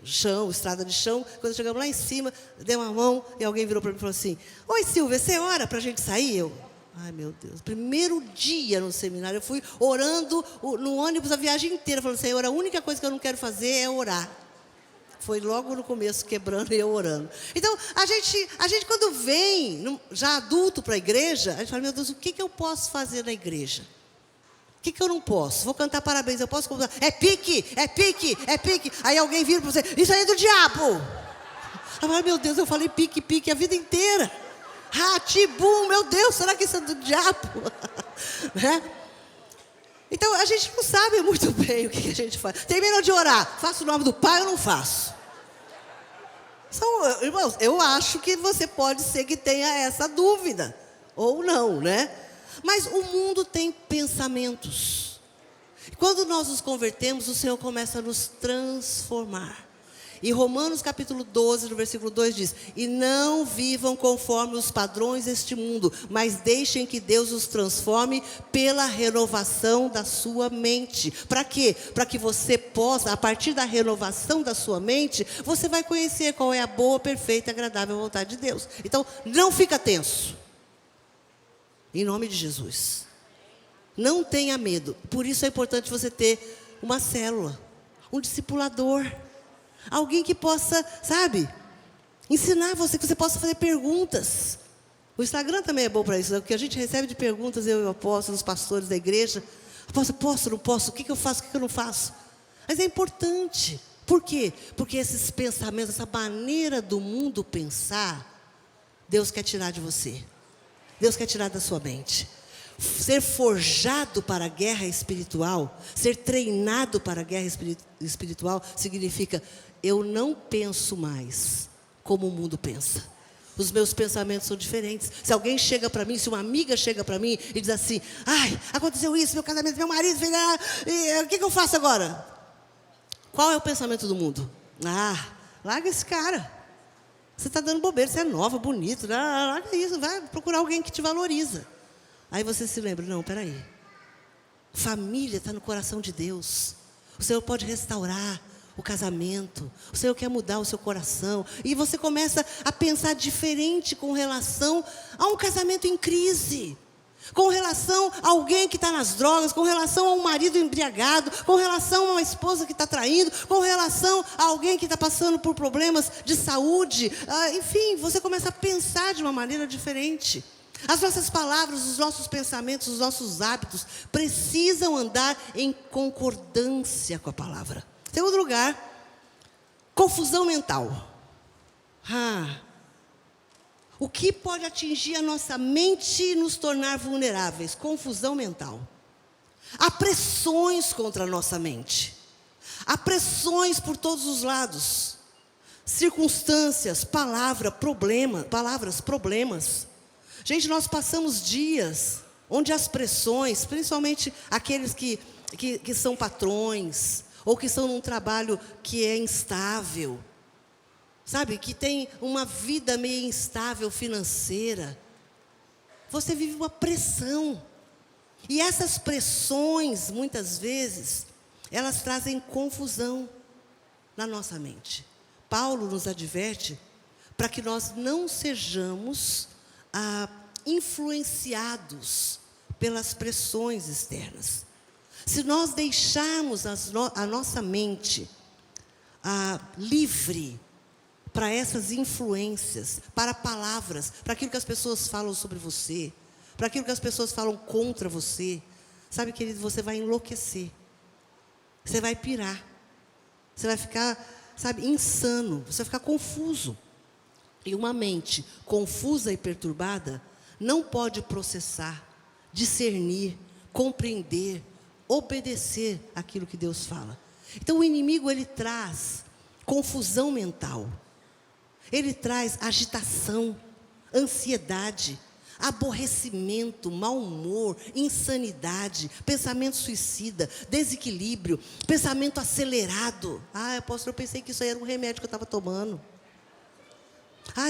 chão, estrada de chão. Quando chegamos lá em cima, dei uma mão e alguém virou para mim e falou assim, oi Silvia, você ora para a gente sair? Eu, ai meu Deus, primeiro dia no seminário, eu fui orando no ônibus a viagem inteira, falando, Senhor, a única coisa que eu não quero fazer é orar. Foi logo no começo, quebrando e eu orando. Então, a gente quando vem, já adulto para a igreja, a gente fala, meu Deus, o que eu posso fazer na igreja? O que eu não posso? Vou cantar parabéns, eu posso cantar. É pique, é pique, é pique. Aí alguém vira para você, isso aí é do diabo. Ah, meu Deus, eu falei pique, pique a vida inteira. Ratibum, meu Deus, será que isso é do diabo? Né? Então, a gente não sabe muito bem o que a gente faz. Terminou de orar, faço o nome do Pai ou não faço? Irmãos, eu acho que você pode ser que tenha essa dúvida. Ou não, né? Mas o mundo tem pensamentos. Quando nós nos convertemos, o Senhor começa a nos transformar. E Romanos capítulo 12, no versículo 2 diz: e não vivam conforme os padrões deste mundo, mas deixem que Deus os transforme pela renovação da sua mente. Para quê? Para que você possa, a partir da renovação da sua mente, você vai conhecer qual é a boa, perfeita e agradável vontade de Deus. Então, não fica tenso. Em nome de Jesus. Não tenha medo. Por isso é importante você ter uma célula, um discipulador. Alguém que possa, sabe, ensinar você, que você possa fazer perguntas. O Instagram também é bom para isso, né? Porque a gente recebe de perguntas, eu e o apóstolo, os pastores da igreja. Apóstolo, posso, não posso? O que eu faço, o que eu não faço? Mas é importante. Por quê? Porque esses pensamentos, essa maneira do mundo pensar, Deus quer tirar de você. Deus quer tirar da sua mente. Ser forjado para a guerra espiritual, ser treinado para a guerra espiritual, significa: eu não penso mais como o mundo pensa. Os meus pensamentos são diferentes. Se alguém chega para mim, se uma amiga chega para mim e diz assim: ai, aconteceu isso, meu casamento, meu marido fez, o que eu faço agora? Qual é o pensamento do mundo? Ah, larga esse cara. Você está dando bobeira, você é nova, bonito, larga isso, vai procurar alguém que te valoriza. Aí você se lembra, não, peraí. Família está no coração de Deus. O Senhor pode restaurar o casamento. O Senhor quer mudar o seu coração. E você começa a pensar diferente com relação a um casamento em crise. Com relação a alguém que está nas drogas, com relação a um marido embriagado, com relação a uma esposa que está traindo, com relação a alguém que está passando por problemas de saúde. Enfim, você começa a pensar de uma maneira diferente. As nossas palavras, os nossos pensamentos, os nossos hábitos precisam andar em concordância com a palavra. Segundo lugar, confusão mental. O que pode atingir a nossa mente e nos tornar vulneráveis? Confusão mental. Há pressões contra a nossa mente. Há pressões por todos os lados. Circunstâncias, palavras, problemas. Gente, nós passamos dias onde as pressões, principalmente aqueles que são patrões, ou que estão num trabalho que é instável, sabe, que tem uma vida meio instável financeira, você vive uma pressão. E essas pressões, muitas vezes, elas trazem confusão na nossa mente. Paulo nos adverte para que nós não sejamos influenciados pelas pressões externas. Se nós deixarmos a nossa mente livre para essas influências, para palavras, para aquilo que as pessoas falam sobre você, para aquilo que as pessoas falam contra você, sabe, querido, você vai enlouquecer, você vai pirar, você vai ficar, sabe, insano, você vai ficar confuso. E uma mente confusa e perturbada não pode processar, discernir, compreender, obedecer aquilo que Deus fala. Então o inimigo, ele traz confusão mental. Ele traz agitação, ansiedade, aborrecimento, mau humor, insanidade, pensamento suicida, desequilíbrio, pensamento acelerado. Apóstolo, eu pensei que isso aí era um remédio que eu estava tomando.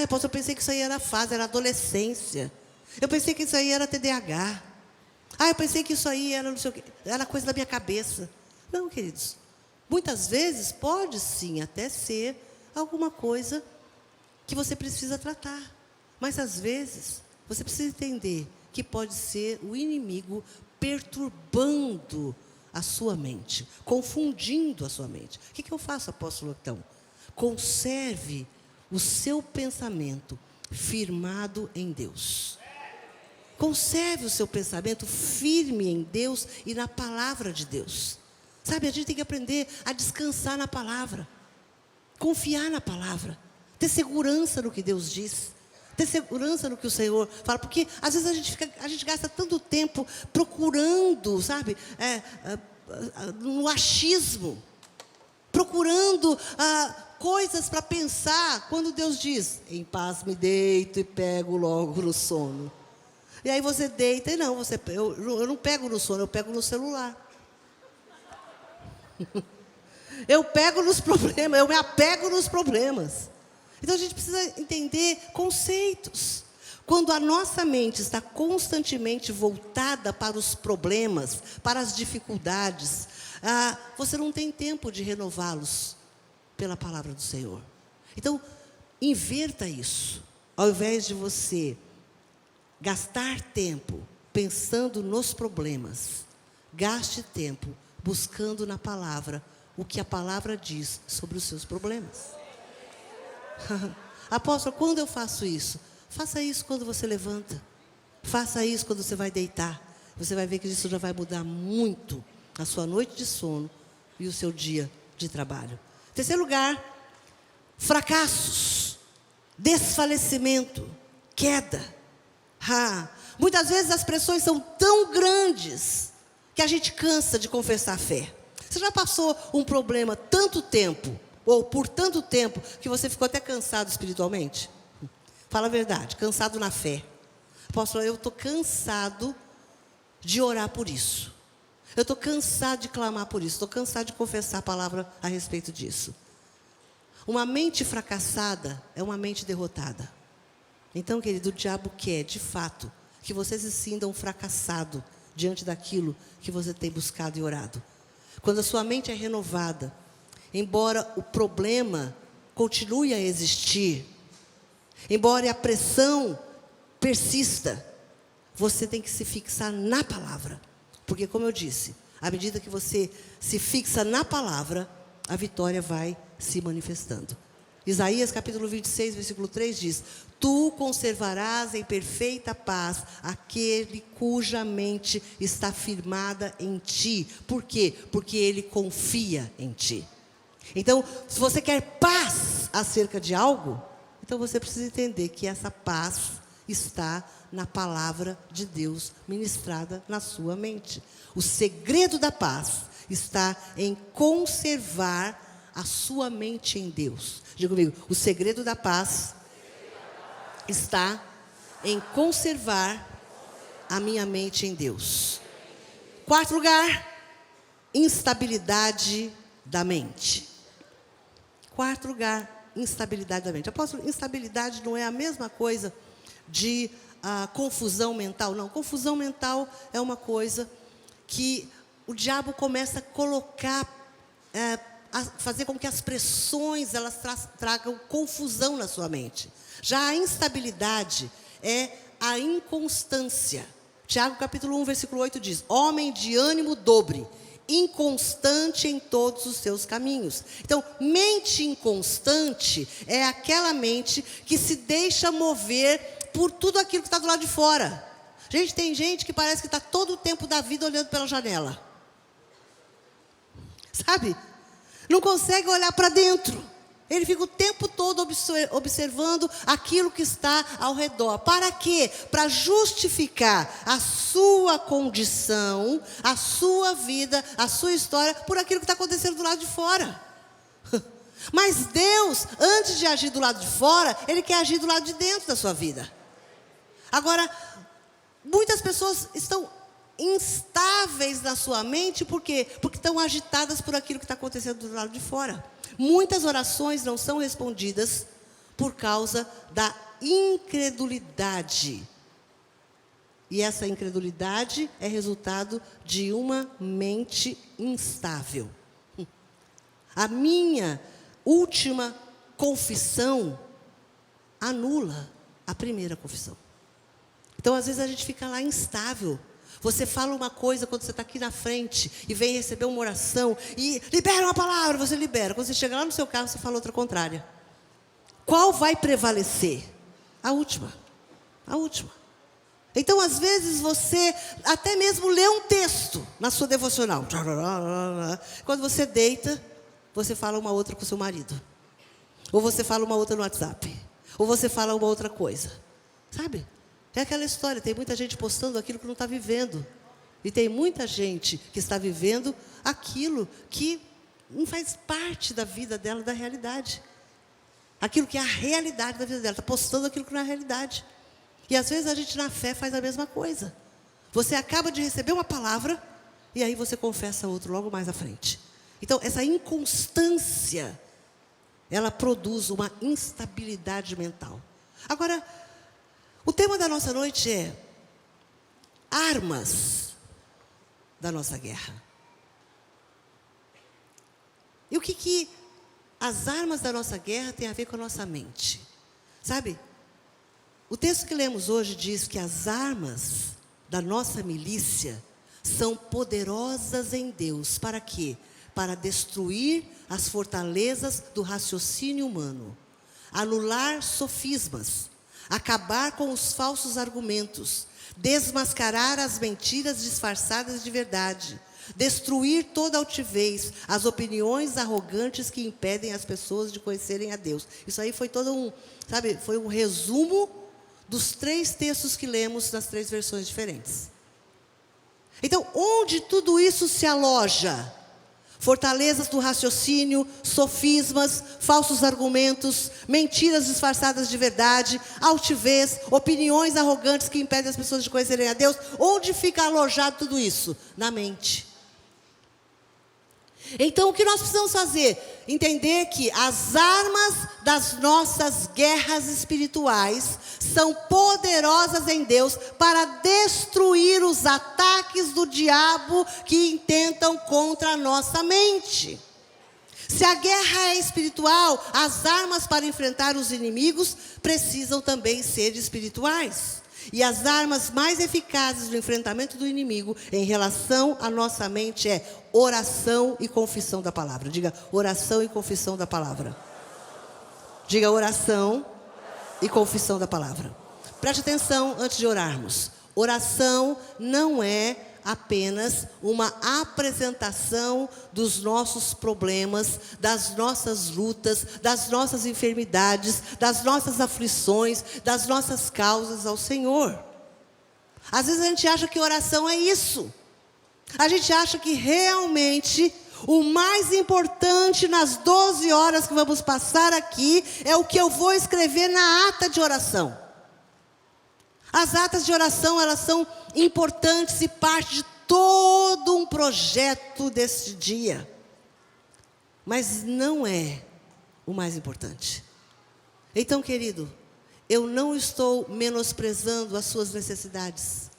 Apóstolo, eu pensei que isso aí era fase, era adolescência. Eu pensei que isso aí era TDAH. Eu pensei que isso aí era não sei o quê, era coisa da minha cabeça. Não, queridos. Muitas vezes pode sim até ser alguma coisa que você precisa tratar. Mas às vezes você precisa entender que pode ser o inimigo perturbando a sua mente, confundindo a sua mente. O que eu faço, apóstolo, então? Conserve o seu pensamento firmado em Deus. Conserve o seu pensamento firme em Deus e na palavra de Deus. Sabe, a gente tem que aprender a descansar na palavra. Confiar na palavra. Ter segurança no que Deus diz. Ter segurança no que o Senhor fala. Porque às vezes a gente gasta tanto tempo procurando, sabe, no achismo. Procurando coisas para pensar. Quando Deus diz, em paz me deito e pego logo no sono. E aí você deita e não, eu não pego no sono, eu pego no celular. Eu pego nos problemas, eu me apego nos problemas. Então a gente precisa entender conceitos. Quando a nossa mente está constantemente voltada para os problemas, para as dificuldades, você não tem tempo de renová-los pela palavra do Senhor. Então, inverta isso. Ao invés de você gastar tempo pensando nos problemas, gaste tempo buscando na palavra o que a palavra diz sobre os seus problemas. Apóstolo, quando eu faço isso? Faça isso quando você levanta. Faça isso quando você vai deitar. Você vai ver que isso já vai mudar muito a sua noite de sono e o seu dia de trabalho. Terceiro lugar, fracassos, desfalecimento, queda. Muitas vezes as pressões são tão grandes que a gente cansa de confessar a fé. Você já passou um problema tanto tempo, ou por tanto tempo, que você ficou até cansado espiritualmente? Fala a verdade, cansado na fé. Apóstolo, eu estou cansado de orar por isso. Eu estou cansado de clamar por isso. Estou cansado de confessar a palavra a respeito disso. Uma mente fracassada é uma mente derrotada. Então, querido, o diabo quer, de fato, que você se sinta um fracassado diante daquilo que você tem buscado e orado. Quando a sua mente é renovada, embora o problema continue a existir, embora a pressão persista, você tem que se fixar na palavra. Porque, como eu disse, à medida que você se fixa na palavra, a vitória vai se manifestando. Isaías capítulo 26, versículo 3 diz: Tu conservarás em perfeita paz aquele cuja mente está firmada em ti. Por quê? Porque ele confia em ti. Então, se você quer paz acerca de algo, então você precisa entender que essa paz está na palavra de Deus ministrada na sua mente. O segredo da paz está em conservar a sua mente em Deus. Diga comigo, o segredo da paz está em conservar a minha mente em Deus. Quarto lugar, instabilidade da mente. Quarto lugar, instabilidade da mente. Apóstolo, instabilidade não é a mesma coisa de confusão mental? Não, confusão mental é uma coisa que o diabo começa a colocar, a fazer com que as pressões elas tragam confusão na sua mente. Já a instabilidade é a inconstância. Tiago capítulo 1, versículo 8 diz: Homem de ânimo dobre, inconstante em todos os seus caminhos. Então, mente inconstante é aquela mente que se deixa mover por tudo aquilo que está do lado de fora. Gente, tem gente que parece que está todo o tempo da vida olhando pela janela. Sabe? Não consegue olhar para dentro. Ele fica o tempo todo observando aquilo que está ao redor. Para quê? Para justificar a sua condição, a sua vida, a sua história, por aquilo que está acontecendo do lado de fora. Mas Deus, antes de agir do lado de fora, Ele quer agir do lado de dentro da sua vida. Agora, muitas pessoas estão instáveis na sua mente, por quê? Porque estão agitadas por aquilo que está acontecendo do lado de fora. Muitas orações não são respondidas por causa da incredulidade. E essa incredulidade é resultado de uma mente instável. A minha última confissão anula a primeira confissão. Então, às vezes, a gente fica lá instável. Você fala uma coisa quando você está aqui na frente e vem receber uma oração e libera uma palavra, você libera. Quando você chega lá no seu carro, você fala outra contrária. Qual vai prevalecer? A última. A última. Então, às vezes, você até mesmo lê um texto na sua devocional. Quando você deita, você fala uma outra com o seu marido. Ou você fala uma outra no WhatsApp. Ou você fala uma outra coisa. Sabe? É aquela história, tem muita gente postando aquilo que não está vivendo. E tem muita gente que está vivendo aquilo que não faz parte da vida dela, da realidade. Aquilo que é a realidade da vida dela. Está postando aquilo que não é a realidade. E às vezes a gente na fé faz a mesma coisa. Você acaba de receber uma palavra e aí você confessa outro logo mais à frente. Então essa inconstância, ela produz uma instabilidade mental. Agora, o tema da nossa noite é armas da nossa guerra. E o que as armas da nossa guerra têm a ver com a nossa mente? Sabe? O texto que lemos hoje diz que as armas da nossa milícia são poderosas em Deus. Para quê? Para destruir as fortalezas do raciocínio humano, anular sofismas, acabar com os falsos argumentos, desmascarar as mentiras disfarçadas de verdade, destruir toda altivez, as opiniões arrogantes que impedem as pessoas de conhecerem a Deus. Isso aí foi foi um resumo dos 3 textos que lemos nas 3 versões diferentes. Então, onde tudo isso se aloja? Fortalezas do raciocínio, sofismas, falsos argumentos, mentiras disfarçadas de verdade, altivez, opiniões arrogantes que impedem as pessoas de conhecerem a Deus. Onde fica alojado tudo isso? Na mente. Então, o que nós precisamos fazer? Entender que as armas das nossas guerras espirituais são poderosas em Deus para destruir os ataques do diabo que intentam contra a nossa mente. Se a guerra é espiritual, as armas para enfrentar os inimigos precisam também ser espirituais. E as armas mais eficazes no enfrentamento do inimigo em relação à nossa mente é oração e confissão da palavra. Diga, oração e confissão da palavra. Diga, oração e confissão da palavra. Preste atenção antes de orarmos. Oração não é apenas uma apresentação dos nossos problemas, das nossas lutas, das nossas enfermidades, das nossas aflições, das nossas causas ao Senhor. Às vezes a gente acha que oração é isso. A gente acha que realmente o mais importante nas 12 horas que vamos passar aqui é o que eu vou escrever na ata de oração. As atas de oração, elas são importantes e parte de todo um projeto deste dia. Mas não é o mais importante. Então, querido, eu não estou menosprezando as suas necessidades.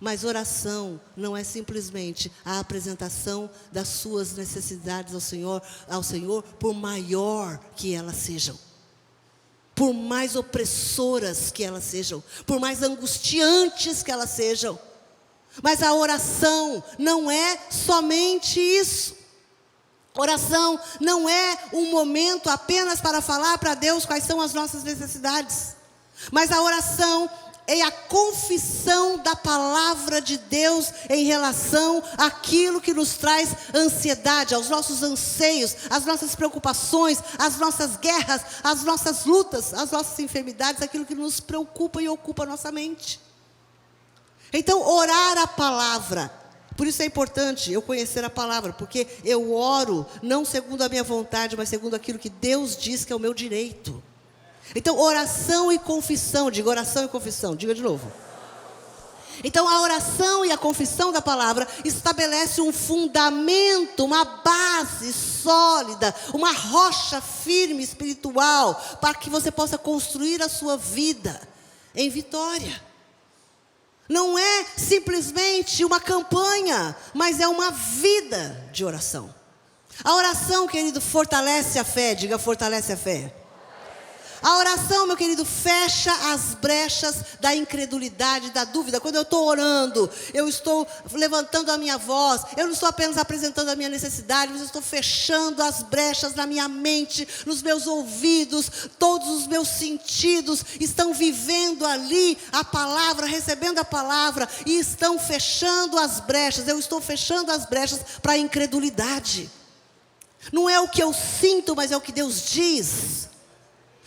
Mas oração não é simplesmente a apresentação das suas necessidades ao Senhor, por maior que elas sejam. Por mais opressoras que elas sejam, por mais angustiantes que elas sejam. Mas a oração não é somente isso. Oração não é um momento apenas para falar para Deus quais são as nossas necessidades. Mas a oração é a confissão da palavra de Deus em relação àquilo que nos traz ansiedade, aos nossos anseios, às nossas preocupações, às nossas guerras, às nossas lutas, às nossas enfermidades, aquilo que nos preocupa e ocupa a nossa mente. Então, orar a palavra. Por isso é importante eu conhecer a palavra, porque eu oro não segundo a minha vontade, mas segundo aquilo que Deus diz que é o meu direito. Então, oração e confissão. Diga oração e confissão. Diga de novo. Então, a oração e a confissão da palavra estabelece um fundamento, uma base sólida, uma rocha firme espiritual, para que você possa construir a sua vida em vitória. Não é simplesmente uma campanha, mas é uma vida de oração. A oração, querido, fortalece a fé. Diga, fortalece a fé. A oração, meu querido, fecha as brechas da incredulidade, da dúvida. Quando eu estou orando, eu estou levantando a minha voz, eu não estou apenas apresentando a minha necessidade, mas eu estou fechando as brechas na minha mente, nos meus ouvidos, todos os meus sentidos estão vivendo ali a palavra, recebendo a palavra, e estão fechando as brechas. Eu estou fechando as brechas para a incredulidade. Não é o que eu sinto, mas é o que Deus diz.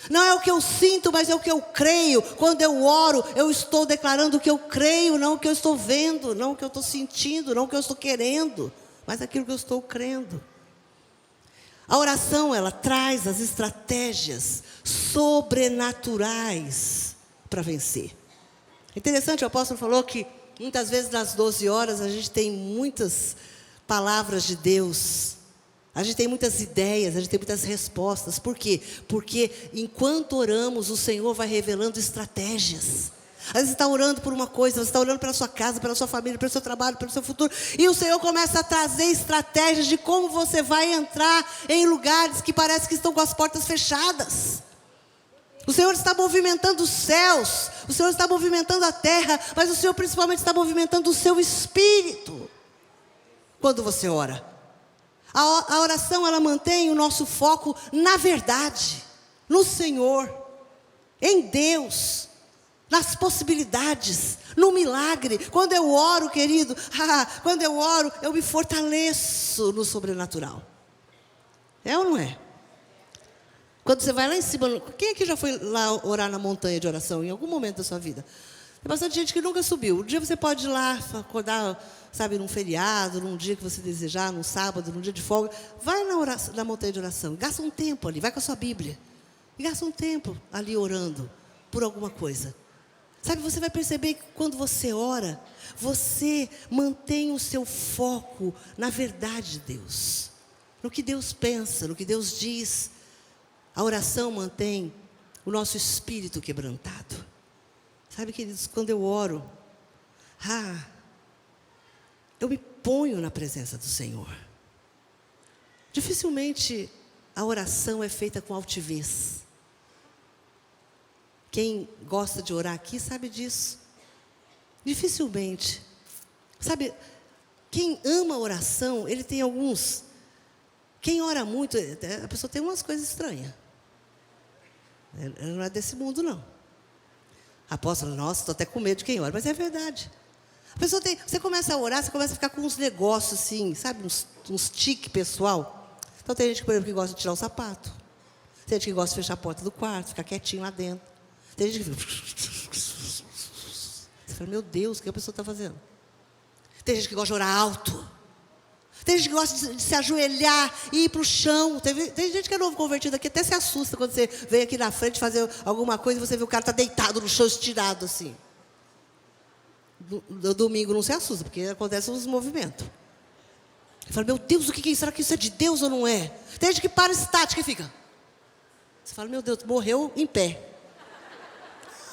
Não é o que eu sinto, mas é o que eu creio. Quando eu oro, eu estou declarando o que eu creio, não o que eu estou vendo, não o que eu estou sentindo, não o que eu estou querendo, mas aquilo que eu estou crendo. A oração, ela traz as estratégias sobrenaturais para vencer. Interessante, o apóstolo falou que muitas vezes nas 12 horas a gente tem muitas palavras de Deus. A gente tem muitas ideias, a gente tem muitas respostas. Por quê? Porque enquanto oramos, o Senhor vai revelando estratégias. Às vezes você está orando por uma coisa, você está orando pela sua casa, pela sua família, pelo seu trabalho, pelo seu futuro. E o Senhor começa a trazer estratégias de como você vai entrar em lugares que parece que estão com as portas fechadas. O Senhor está movimentando os céus, o Senhor está movimentando a terra, mas o Senhor principalmente está movimentando o seu espírito. Quando você ora. A oração, ela mantém o nosso foco na verdade, no Senhor, em Deus, nas possibilidades, no milagre. Quando eu oro, querido, quando eu oro, eu me fortaleço no sobrenatural. É ou não é? Quando você vai lá em cima, quem aqui já foi lá orar na montanha de oração em algum momento da sua vida? Tem bastante gente que nunca subiu. Um dia você pode ir lá, acordar, sabe, num feriado, num dia que você desejar, num sábado, num dia de folga. Vai na montanha de oração, gasta um tempo ali, vai com a sua Bíblia. E gasta um tempo ali orando por alguma coisa. Sabe, você vai perceber que quando você ora, você mantém o seu foco na verdade de Deus. No que Deus pensa, no que Deus diz. A oração mantém o nosso espírito quebrantado. Sabe, queridos, quando eu oro, eu me ponho na presença do Senhor. Dificilmente a oração é feita com altivez. Quem gosta de orar aqui sabe disso. Dificilmente. Sabe, quem ama a oração, ele tem alguns. Quem ora muito, a pessoa tem umas coisas estranhas. Ela não é desse mundo, não. Apóstolo, nossa, estou até com medo de quem ora, mas é verdade. A pessoa você começa a orar, você começa a ficar com uns negócios assim, sabe, uns tique pessoal. Então tem gente, por exemplo, que gosta de tirar o sapato. Tem gente que gosta de fechar a porta do quarto, ficar quietinho lá dentro. Tem gente que fica... Você fala, meu Deus, o que a pessoa está fazendo? Tem gente que gosta de orar alto. Tem gente que gosta de se ajoelhar e ir para o chão. Tem gente que é novo convertido aqui, até se assusta quando você vem aqui na frente fazer alguma coisa e você vê o cara está deitado no chão, estirado assim. No domingo não se assusta, porque acontecem uns movimentos. Eu falo, meu Deus, o que é isso? Será que isso é de Deus ou não é? Tem gente que para estática e fica. Você fala, meu Deus, morreu em pé.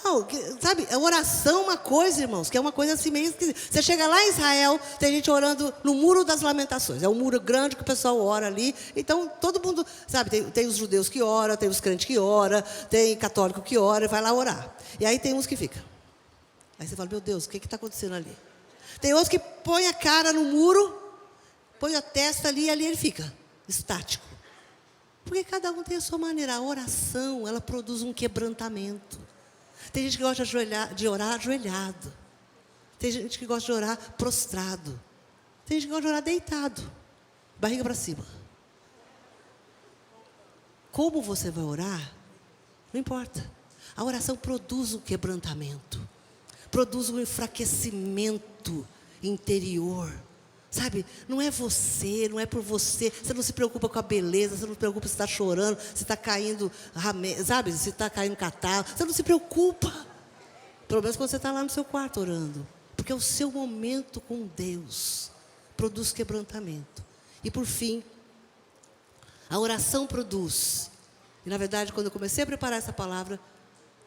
Não, sabe, a oração é uma coisa, irmãos, que é uma coisa assim meio esquisita. Você chega lá em Israel, tem gente orando no Muro das Lamentações. É um muro grande que o pessoal ora ali. Então, todo mundo, sabe, tem os judeus que oram, tem os crentes que oram, tem católico que ora e vai lá orar. E aí tem uns que ficam. Aí você fala, meu Deus, o que está acontecendo ali? Tem outros que põem a cara no muro, põe a testa ali e ali ele fica, estático. Porque cada um tem a sua maneira. A oração, ela produz um quebrantamento. Tem gente que gosta de orar ajoelhado. Tem gente que gosta de orar prostrado. Tem gente que gosta de orar deitado, barriga para cima. Como você vai orar, não importa. A oração produz um quebrantamento. Produz um enfraquecimento interior. Sabe, não é você, não é por você. Você não se preocupa com a beleza, você não se preocupa se está chorando, se está caindo, sabe, se está caindo catarro. Você não se preocupa. Pelo menos quando você está lá no seu quarto orando. Porque é o seu momento com Deus. Produz quebrantamento. E por fim, a oração produz. E na verdade, quando eu comecei a preparar essa palavra,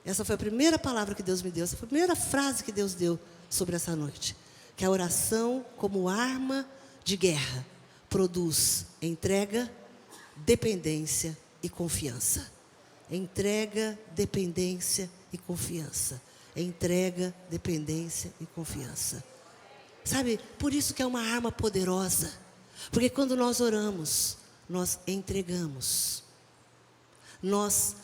essa foi a primeira palavra que Deus me deu. Essa foi a primeira frase que Deus deu sobre essa noite. Que a oração, como arma de guerra, produz entrega, dependência e confiança. Entrega, dependência e confiança. Entrega, dependência e confiança. Sabe, por isso que é uma arma poderosa. Porque quando nós oramos, nós entregamos. Nós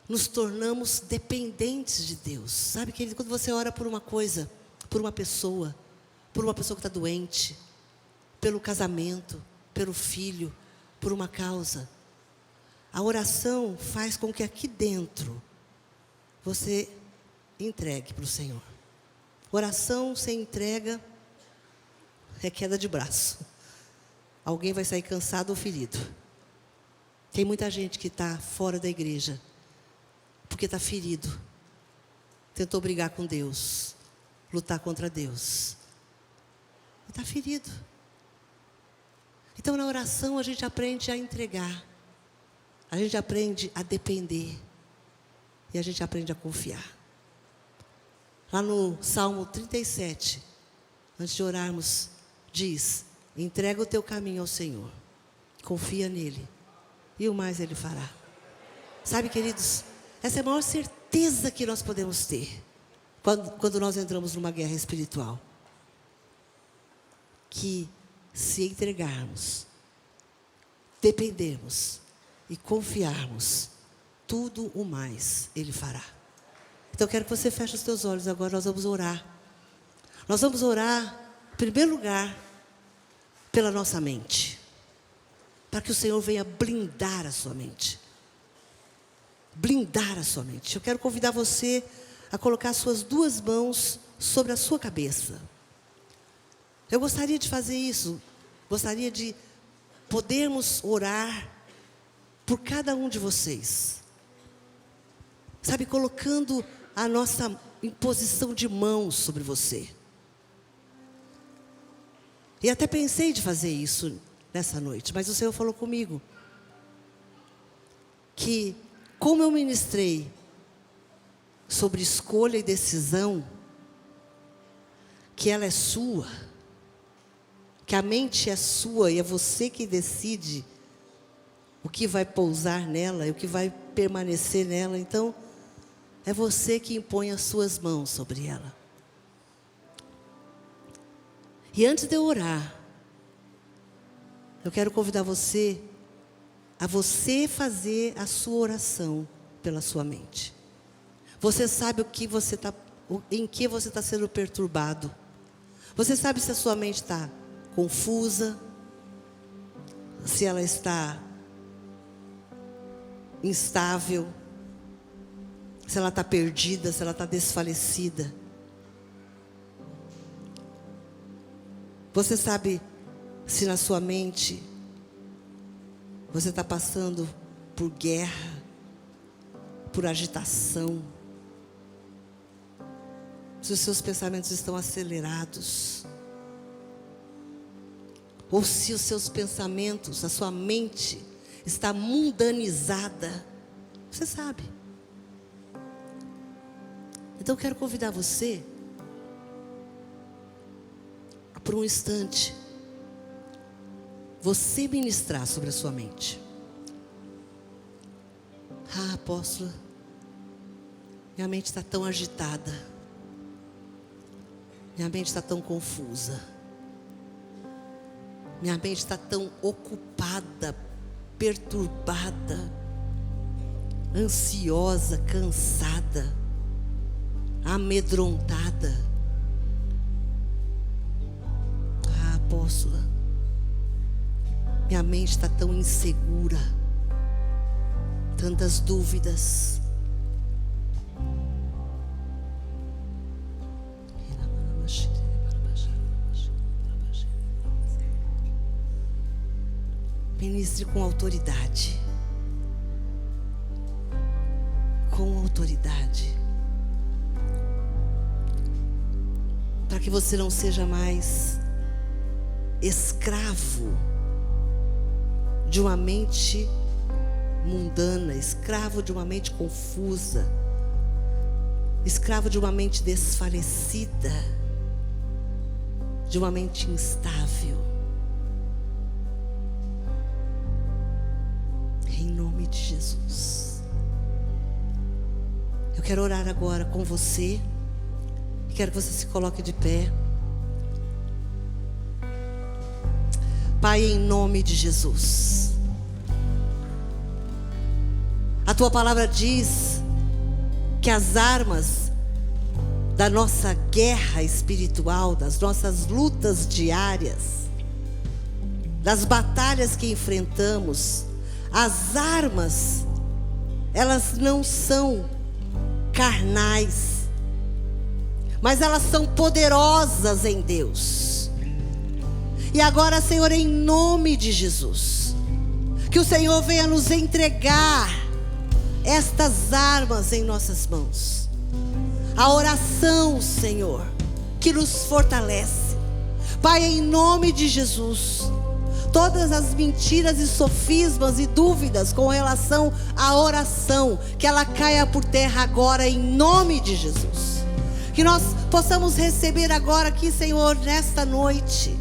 nos tornamos dependentes de Deus. Sabe, querido, quando você ora por uma coisa, por uma pessoa que está doente, pelo casamento, pelo filho, por uma causa, a oração faz com que aqui dentro você entregue para o Senhor. Oração sem entrega é queda de braço. Alguém vai sair cansado ou ferido. Tem muita gente que está fora da igreja porque está ferido. Tentou brigar com Deus, lutar contra Deus. E está ferido. Então na oração a gente aprende a entregar. A gente aprende a depender. E a gente aprende a confiar. Lá no Salmo 37, antes de orarmos, diz: entrega o teu caminho ao Senhor, confia nele, e o mais Ele fará. Sabe, queridos, essa é a maior certeza que nós podemos ter quando nós entramos numa guerra espiritual. Que se entregarmos, dependermos e confiarmos, tudo o mais Ele fará. Então eu quero que você feche os teus olhos agora, nós vamos orar. Nós vamos orar, em primeiro lugar, pela nossa mente. Para que o Senhor venha blindar a sua mente. Blindar a sua mente. Eu quero convidar você a colocar as suas duas mãos sobre a sua cabeça. Eu gostaria de fazer isso. Gostaria de podermos orar por cada um de vocês. Sabe, colocando a nossa imposição de mãos sobre você. E até pensei de fazer isso nessa noite, mas o Senhor falou comigo que, como eu ministrei sobre escolha e decisão, que ela é sua, que a mente é sua e é você que decide o que vai pousar nela e o que vai permanecer nela. Então, é você que impõe as suas mãos sobre ela. E antes de eu orar, eu quero convidar você a você fazer a sua oração pela sua mente. Você sabe em que você está sendo perturbado. Você sabe se a sua mente está confusa, se ela está instável, se ela está perdida, se ela está desfalecida. Você sabe se na sua mente você está passando por guerra, por agitação, se os seus pensamentos estão acelerados, ou se os seus pensamentos, a sua mente está mundanizada. Você sabe. Então eu quero convidar você a, por um instante, você ministrar sobre a sua mente. Ah, apóstolo, minha mente está tão agitada, minha mente está tão confusa, minha mente está tão ocupada, perturbada, ansiosa, cansada, amedrontada. Ah, apóstola, minha mente está tão insegura, tantas dúvidas. Ministre com autoridade. Com autoridade. Para que você não seja mais escravo de uma mente mundana, escravo de uma mente confusa, escravo de uma mente desfalecida, de uma mente instável. Em nome de Jesus. quero orar agora com você. Quero que você se coloque de pé. Pai, em nome de Jesus. A tua palavra diz que as armas da nossa guerra espiritual, das nossas lutas diárias, das batalhas que enfrentamos, as armas, elas não são carnais, mas elas são poderosas em Deus. E agora, Senhor, em nome de Jesus, que o Senhor venha nos entregar estas armas em nossas mãos. A oração, Senhor, que nos fortalece. Pai, em nome de Jesus, todas as mentiras e sofismas e dúvidas com relação à oração, que ela caia por terra agora em nome de Jesus. Que nós possamos receber agora aqui, Senhor, nesta noite,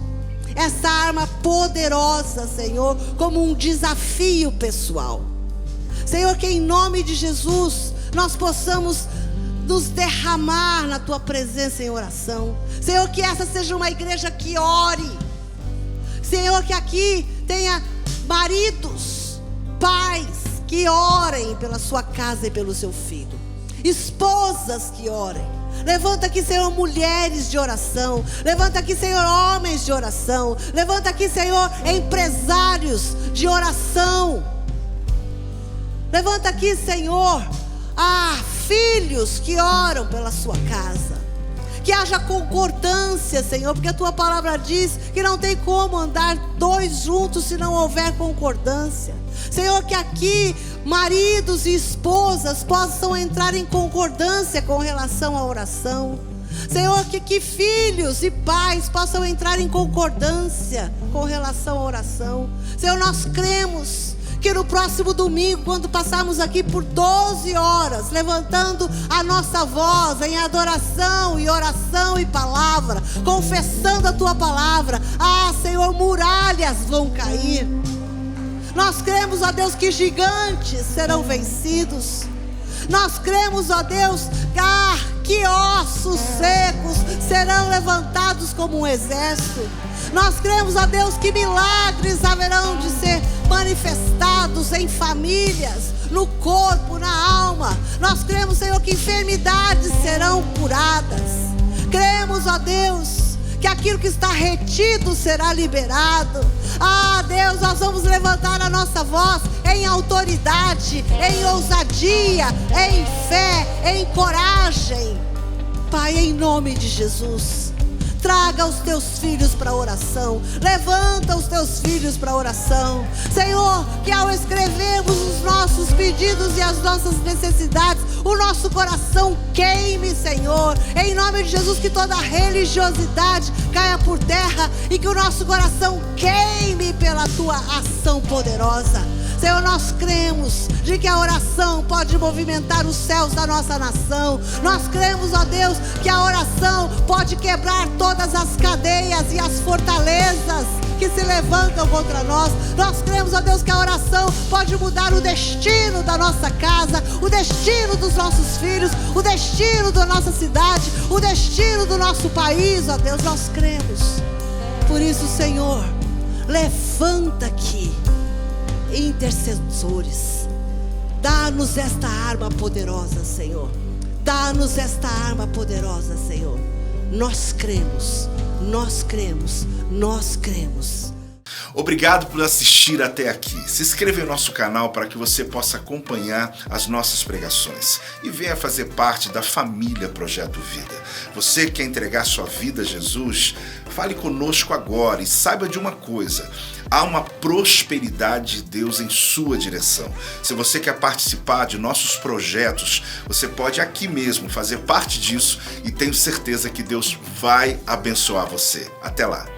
essa arma poderosa, Senhor, como um desafio pessoal. Senhor, que em nome de Jesus nós possamos nos derramar na tua presença em oração. Senhor, que essa seja uma igreja que ore. Senhor, que aqui tenha maridos, pais que orem pela sua casa e pelo seu filho, esposas que orem. Levanta aqui, Senhor, mulheres de oração. Levanta aqui, Senhor, homens de oração. Levanta aqui, Senhor, empresários de oração. Levanta aqui, Senhor, filhos que oram pela sua casa. Que haja concordância, Senhor, porque a tua palavra diz que não tem como andar dois juntos se não houver concordância. Senhor, que aqui maridos e esposas possam entrar em concordância com relação à oração. Senhor, que filhos e pais possam entrar em concordância com relação à oração. Senhor, nós cremos que no próximo domingo, quando passarmos aqui por 12 horas, levantando a nossa voz em adoração e oração e palavra, confessando a tua palavra, Senhor, muralhas vão cair. Nós cremos, ó Deus, que gigantes serão vencidos. Nós cremos, ó Deus, que ossos secos serão levantados como um exército. Nós cremos, ó Deus, que milagres haverão de ser manifestados em famílias, no corpo, na alma. Nós cremos, Senhor, que enfermidades serão curadas. Cremos, ó Deus, que aquilo que está retido será liberado. Deus, nós vamos levantar a nossa voz em autoridade, em ousadia, em fé, em coragem. Pai, em nome de Jesus, traga os teus filhos para a oração. Levanta os teus filhos para a oração. Senhor, que ao escrevermos os nossos pedidos e as nossas necessidades, o nosso coração queime, Senhor. Em nome de Jesus, que toda religiosidade caia por terra e que o nosso coração queime pela tua ação poderosa. Senhor, nós cremos de que a oração pode movimentar os céus da nossa nação. Nós cremos, ó Deus, que a oração pode quebrar todas as cadeias e as fortalezas que se levantam contra nós. Nós cremos, ó Deus, que a oração pode mudar o destino da nossa casa, o destino dos nossos filhos, o destino da nossa cidade, o destino do nosso país, ó Deus, nós cremos. Por isso, Senhor, levanta aqui intercessores. Dá-nos esta arma poderosa, Senhor. Dá-nos esta arma poderosa, Senhor. Nós cremos, nós cremos, nós cremos. Obrigado por assistir até aqui. Se inscreva em nosso canal para que você possa acompanhar as nossas pregações e venha fazer parte da família Projeto Vida. Você quer entregar sua vida a Jesus? Fale conosco agora e saiba de uma coisa: há uma prosperidade de Deus em sua direção. Se você quer participar de nossos projetos, você pode aqui mesmo fazer parte disso e tenho certeza que Deus vai abençoar você. Até lá!